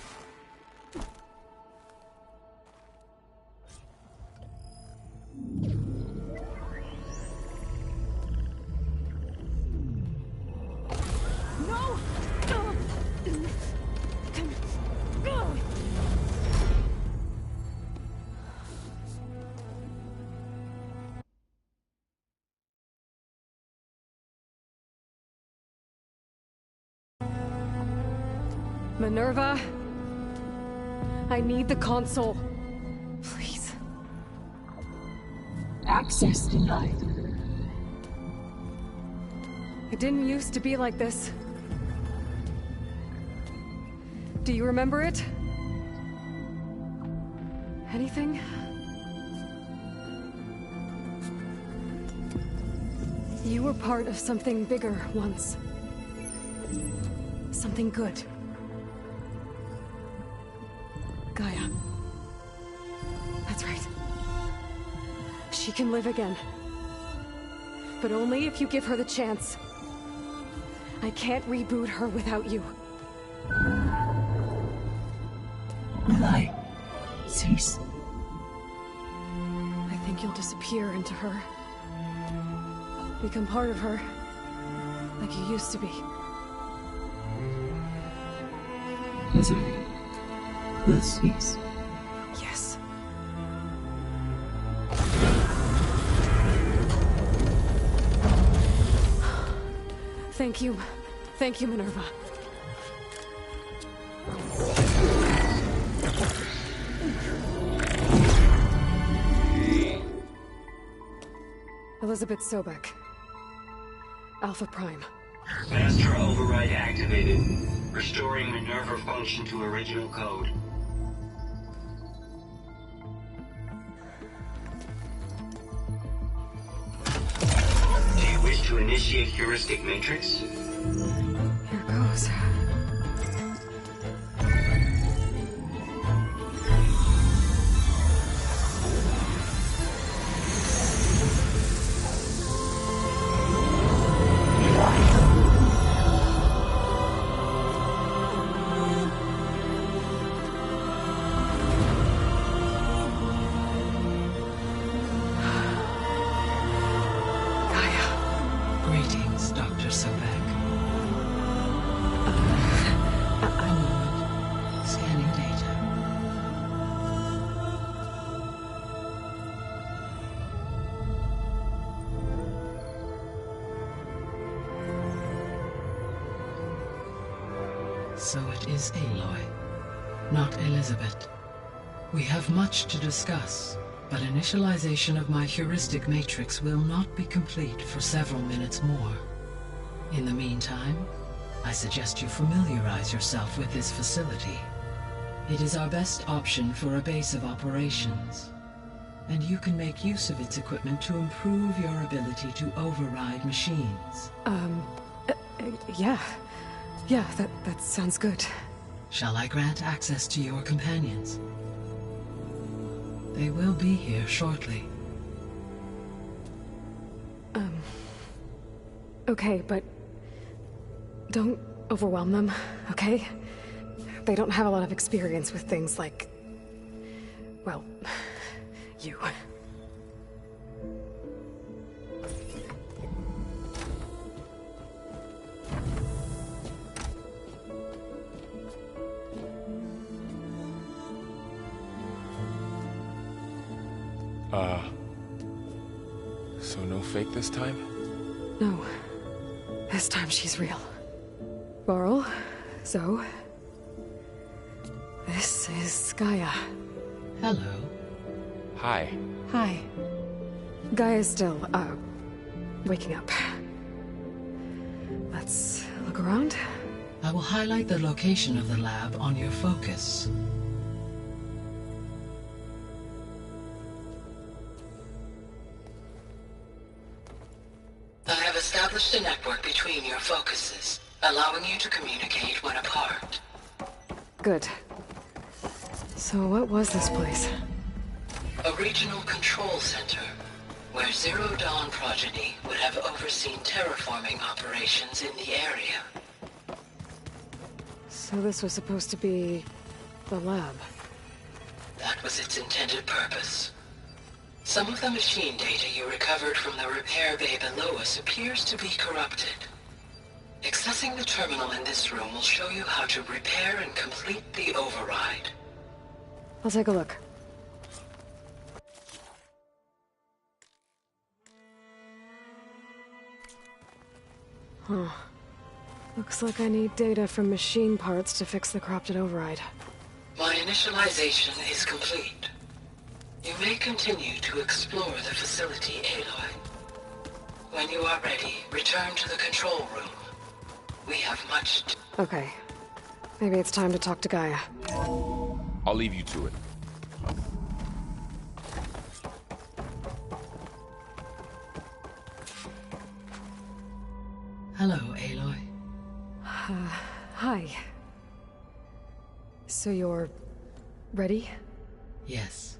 Minerva, I need the console. Please. Access denied. It didn't used to be like this. Do you remember it? Anything? You were part of something bigger once. Something good. Gaia. That's right. She can live again. But only if you give her the chance. I can't reboot her without you. Lie. Cease. I think you'll disappear into her. Become part of her. Like you used to be. Misery. The cease. Yes. Thank you. Thank you, Minerva. Elizabeth Sobek. Alpha Prime. Master override activated. Restoring Minerva function to original code. Do you wish to initiate heuristic matrix? Here goes. So it is Aloy, not Elizabeth. We have much to discuss, but initialization of my heuristic matrix will not be complete for several minutes more. In the meantime, I suggest you familiarize yourself with this facility. It is our best option for a base of operations, and you can make use of its equipment to improve your ability to override machines. Yeah. Yeah, that sounds good. Shall I grant access to your companions? They will be here shortly. Okay, but don't overwhelm them, okay? They don't have a lot of experience with things like, well, you. So no fake this time? No. This time she's real. Varl, Zoe. This is Gaia. Hello. Hi. Hi. Gaia's still, waking up. Let's look around. I will highlight the location of the lab on your focus. I have established a network between your focuses, allowing you to communicate when apart. Good. So what was this place? A regional control center, where Zero Dawn progeny would have overseen terraforming operations in the area. So this was supposed to be the lab. That was its intended purpose. Some of the machine data you recovered from the repair bay below us appears to be corrupted. Accessing the terminal in this room will show you how to repair and complete the override. I'll take a look. Huh. Looks like I need data from machine parts to fix the corrupted override. My initialization is complete. You may continue to explore the facility, Aloy. When you are ready, return to the control room. We have much to... Okay. Maybe it's time to talk to Gaia. I'll leave you to it. Hi. So you're... ready? Yes.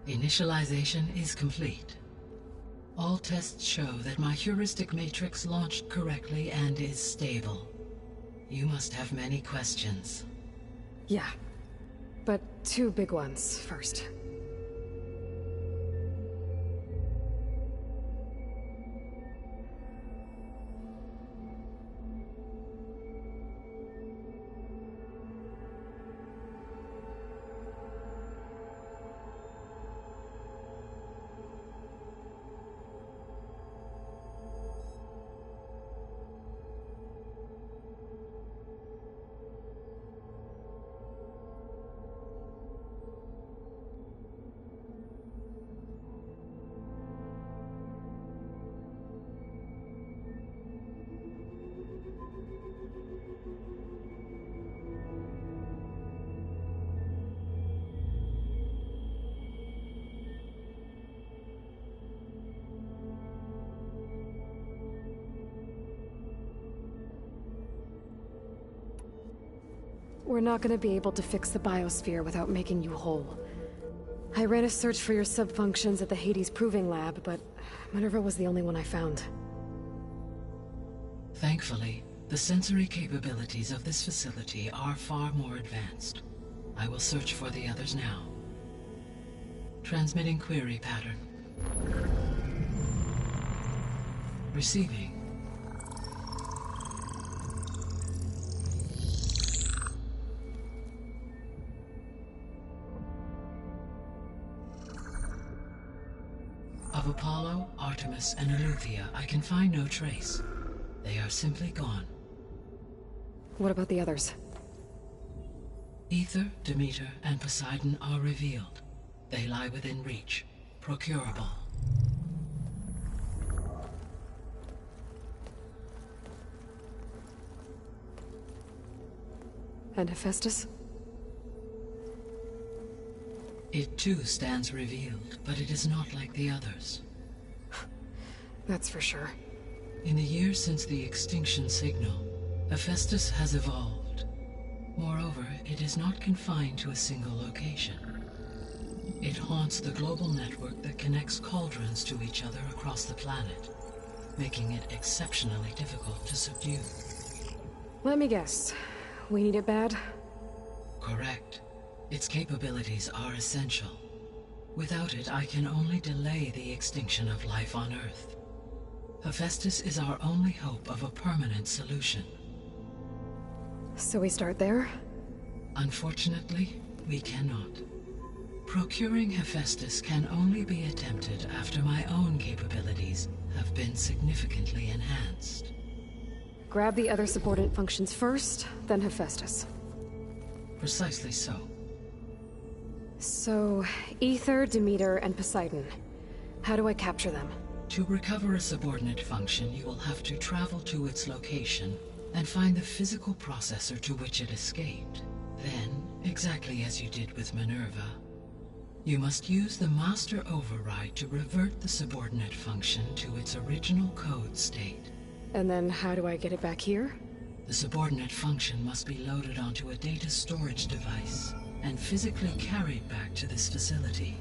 Initialization is complete. All tests show that my heuristic matrix launched correctly and is stable. You must have many questions. Yeah. But 2 big ones first. We're not gonna be able to fix the biosphere without making you whole. I ran a search for your subfunctions at the Hades Proving Lab, but Minerva was the only one I found. Thankfully, the sensory capabilities of this facility are far more advanced. I will search for the others now. Transmitting query pattern. Receiving. Of Apollo, Artemis, and Eleuthia, I can find no trace. They are simply gone. What about the others? Ether, Demeter, and Poseidon are revealed. They lie within reach. Procurable. And Hephaestus? It too stands revealed, but it is not like the others. That's for sure. In the years since the extinction signal, Hephaestus has evolved. Moreover, it is not confined to a single location. It haunts the global network that connects cauldrons to each other across the planet, making it exceptionally difficult to subdue. Let me guess. We need it bad? Correct. Its capabilities are essential. Without it, I can only delay the extinction of life on Earth. Hephaestus is our only hope of a permanent solution. So we start there? Unfortunately, we cannot. Procuring Hephaestus can only be attempted after my own capabilities have been significantly enhanced. Grab the other subordinate functions first, then Hephaestus. Precisely so. So, Ether, Demeter, and Poseidon. How do I capture them? To recover a subordinate function, you will have to travel to its location and find the physical processor to which it escaped. Then, exactly as you did with Minerva, you must use the master override to revert the subordinate function to its original code state. And then how do I get it back here? The subordinate function must be loaded onto a data storage device and physically carried back to this facility.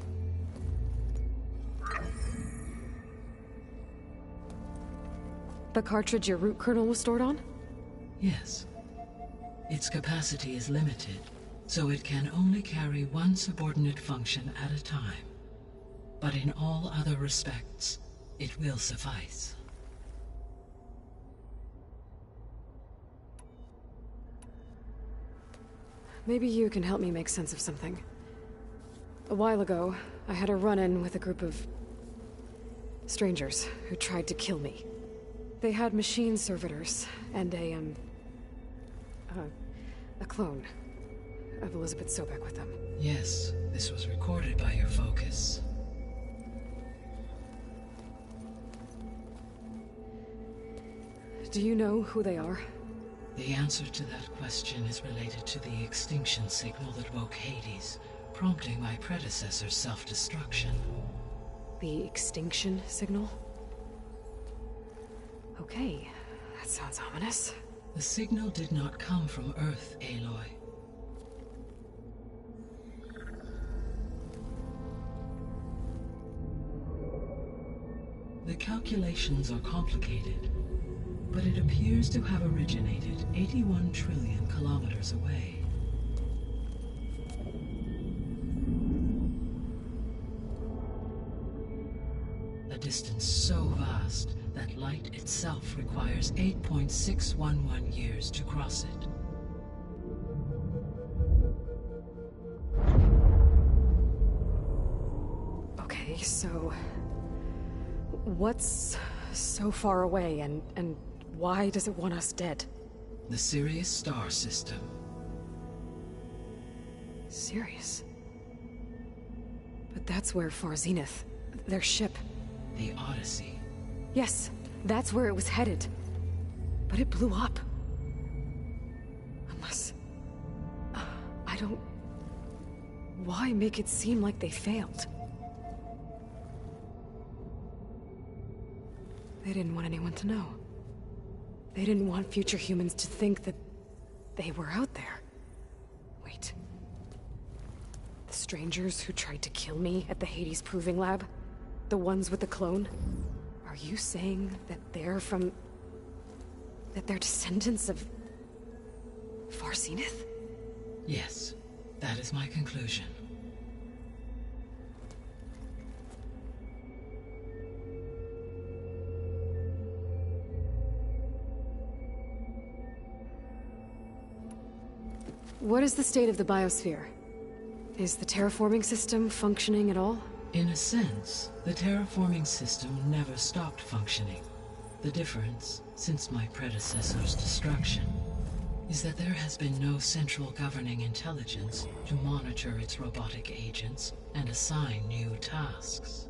The cartridge your root kernel was stored on? Yes. Its capacity is limited, so it can only carry one subordinate function at a time. But in all other respects, it will suffice. Maybe you can help me make sense of something. A while ago, I had a run-in with a group of strangers who tried to kill me. They had machine servitors and a clone of Elizabeth Sobek with them. Yes, this was recorded by your focus. Do you know who they are? The answer to that question is related to the extinction signal that woke Hades, prompting my predecessor's self-destruction. The extinction signal? Okay, that sounds ominous. The signal did not come from Earth, Aloy. The calculations are complicated, but it appears to have originated 81 trillion kilometers away. A distance so vast that light itself requires 8.611 years to cross it. Okay, so what's so far away, and why does it want us dead? The Sirius star system. Sirius? But that's where Far Zenith, their ship... The Odyssey. Yes, that's where it was headed. But it blew up. Unless... I don't... Why make it seem like they failed? They didn't want anyone to know. They didn't want future humans to think that they were out there. Wait. The strangers who tried to kill me at the Hades Proving Lab? The ones with the clone? Are you saying that they're from... that they're descendants of... Far Zenith? Yes, that is my conclusion. What is the state of the biosphere? Is the terraforming system functioning at all? In a sense, the terraforming system never stopped functioning. The difference, since my predecessor's destruction, is that there has been no central governing intelligence to monitor its robotic agents and assign new tasks.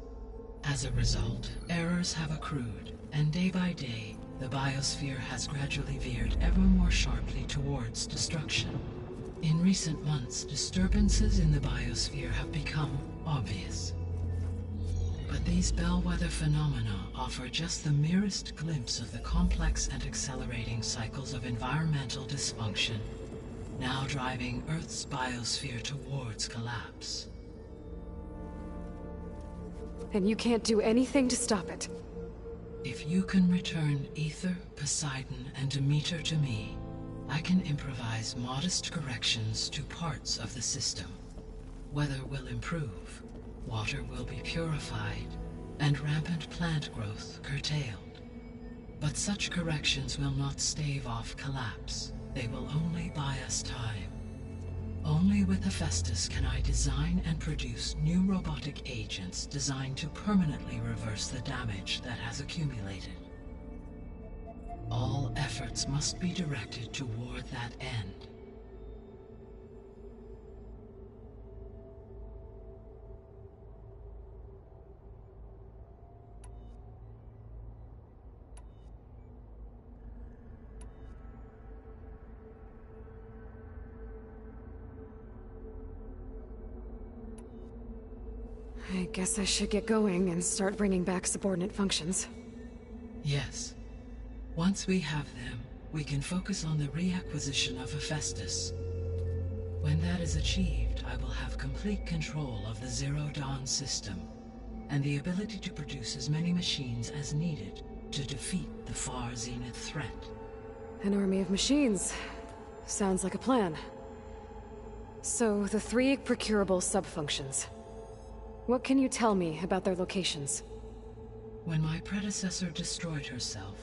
As a result, errors have accrued, and day by day, the biosphere has gradually veered ever more sharply towards destruction. In recent months, disturbances in the biosphere have become obvious. But these bellwether phenomena offer just the merest glimpse of the complex and accelerating cycles of environmental dysfunction, now driving Earth's biosphere towards collapse. And you can't do anything to stop it? If you can return Aether, Poseidon, and Demeter to me, I can improvise modest corrections to parts of the system. Weather will improve, water will be purified, and rampant plant growth curtailed. But such corrections will not stave off collapse. They will only buy us time. Only with Hephaestus can I design and produce new robotic agents designed to permanently reverse the damage that has accumulated. All efforts must be directed toward that end. I guess I should get going and start bringing back subordinate functions. Yes. Once we have them, we can focus on the reacquisition of Hephaestus. When that is achieved, I will have complete control of the Zero Dawn system, and the ability to produce as many machines as needed to defeat the Far Zenith threat. An army of machines. Sounds like a plan. So, the 3 procurable sub-functions. What can you tell me about their locations? When my predecessor destroyed herself,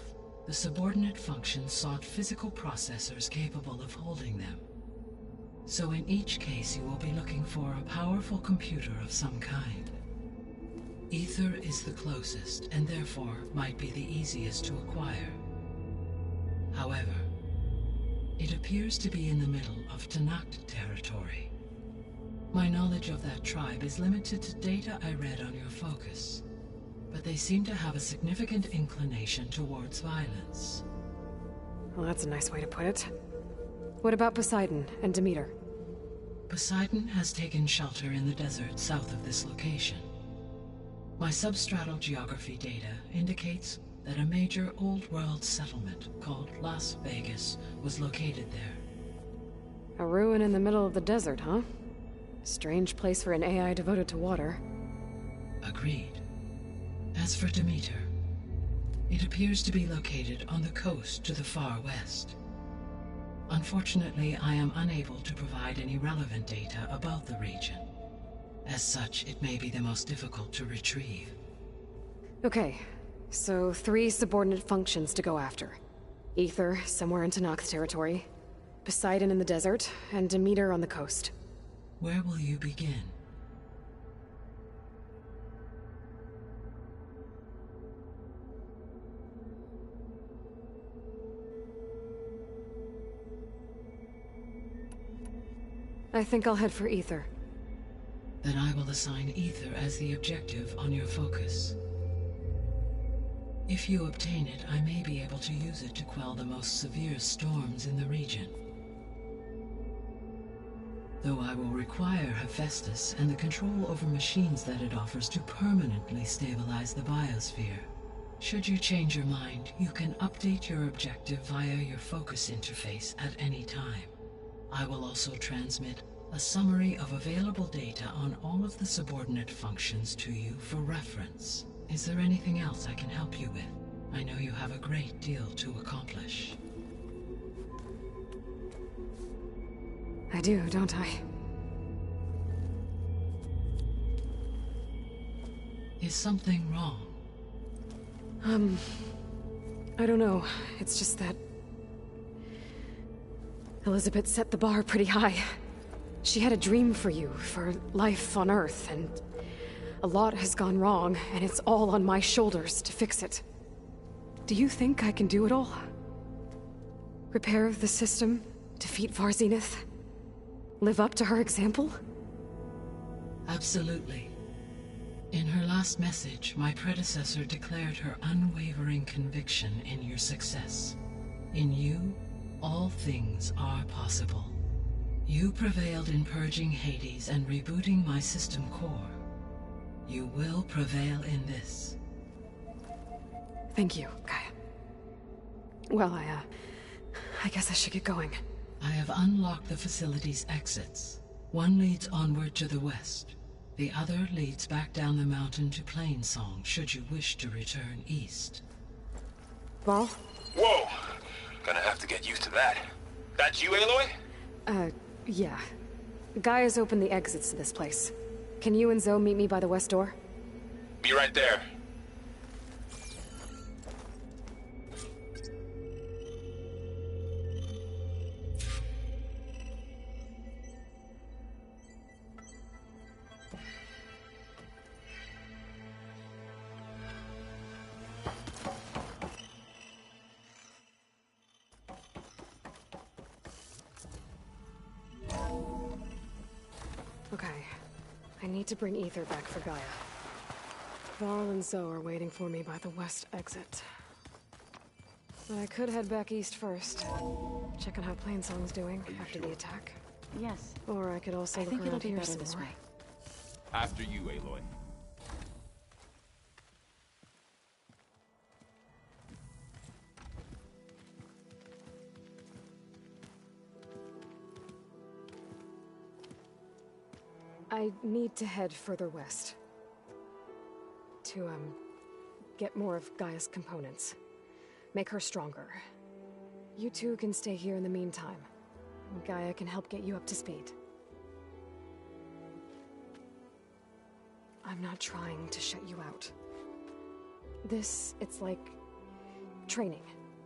the subordinate functions sought physical processors capable of holding them. So in each case you will be looking for a powerful computer of some kind. Aether is the closest, and therefore might be the easiest to acquire. However, it appears to be in the middle of Tanakh territory. My knowledge of that tribe is limited to data I read on your focus, but they seem to have a significant inclination towards violence. Well, that's a nice way to put it. What about Poseidon and Demeter? Poseidon has taken shelter in the desert south of this location. My substratal geography data indicates that a major old-world settlement called Las Vegas was located there. A ruin in the middle of the desert, huh? Strange place for an AI devoted to water. Agreed. As for Demeter, it appears to be located on the coast to the far west. Unfortunately, I am unable to provide any relevant data about the region. As such, it may be the most difficult to retrieve. Okay, so 3 subordinate functions to go after. Ether, somewhere in Tanakh territory. Poseidon in the desert, and Demeter on the coast. Where will you begin? I think I'll head for Ether. Then I will assign Ether as the objective on your focus. If you obtain it, I may be able to use it to quell the most severe storms in the region. Though I will require Hephaestus and the control over machines that it offers to permanently stabilize the biosphere. Should you change your mind, you can update your objective via your focus interface at any time. I will also transmit a summary of available data on all of the subordinate functions to you for reference. Is there anything else I can help you with? I know you have a great deal to accomplish. I do, don't I? Is something wrong? I don't know. It's just that Elizabeth set the bar pretty high. She had a dream for you, for life on Earth, and a lot has gone wrong, and it's all on my shoulders to fix it. Do you think I can do it all? Repair the system, defeat Varzenith, live up to her example? Absolutely. In her last message, my predecessor declared her unwavering conviction in your success. In you, all things are possible. You prevailed in purging Hades and rebooting my system core. You will prevail in this. Thank you, Gaia. Well, I guess I should get going. I have unlocked the facility's exits. One leads onward to the west. The other leads back down the mountain to Plainsong, should you wish to return east. Varl? Whoa! Gonna have to get used to that. That's you, Aloy? Yeah. Gaia's opened the exits to this place. Can you and Zoe meet me by the west door? Be right there. Okay. I need to bring Ether back for Gaia. Varl and Zoe are waiting for me by the west exit. But I could head back east first. Check on how Plainsong's doing after the attack. Yes. Or I could also look around here some more. After you, Aloy. I need to head further west. To, get more of Gaia's components. Make her stronger. You two can stay here in the meantime. Gaia can help get you up to speed. I'm not trying to shut you out. It's like training.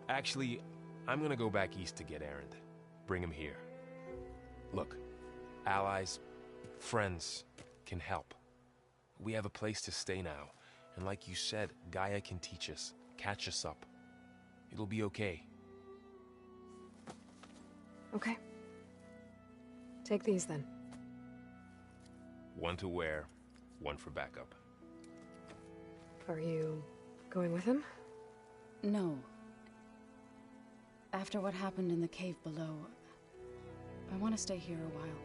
Actually, I'm gonna go back east to get Erend. Bring him here. Look, allies, friends can help. We have a place to stay now, and like you said, Gaia can teach us, catch us up. It'll be okay. Okay. Take these then. One to wear, one for backup. Are you going with him? No. After what happened in the cave below, I want to stay here a while.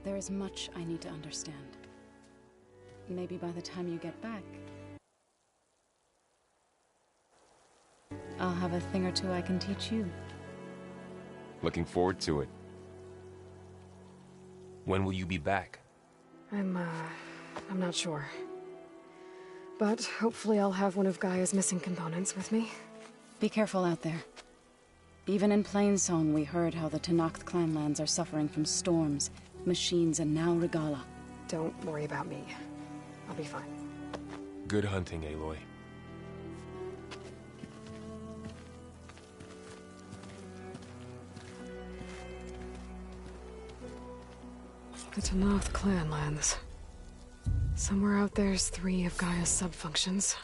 There is much I need to understand. Maybe by the time you get back... I'll have a thing or two I can teach you. Looking forward to it. When will you be back? I'm not sure. But hopefully I'll have one of Gaia's missing components with me. Be careful out there. Even in Plainsong, we heard how the Tenakth clanlands are suffering from storms, machines, and now Regala. Don't worry about me. I'll be fine. Good hunting, Aloy. The Tenakth clanlands. Somewhere out there's 3 of Gaia's subfunctions.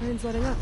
Rain's letting up.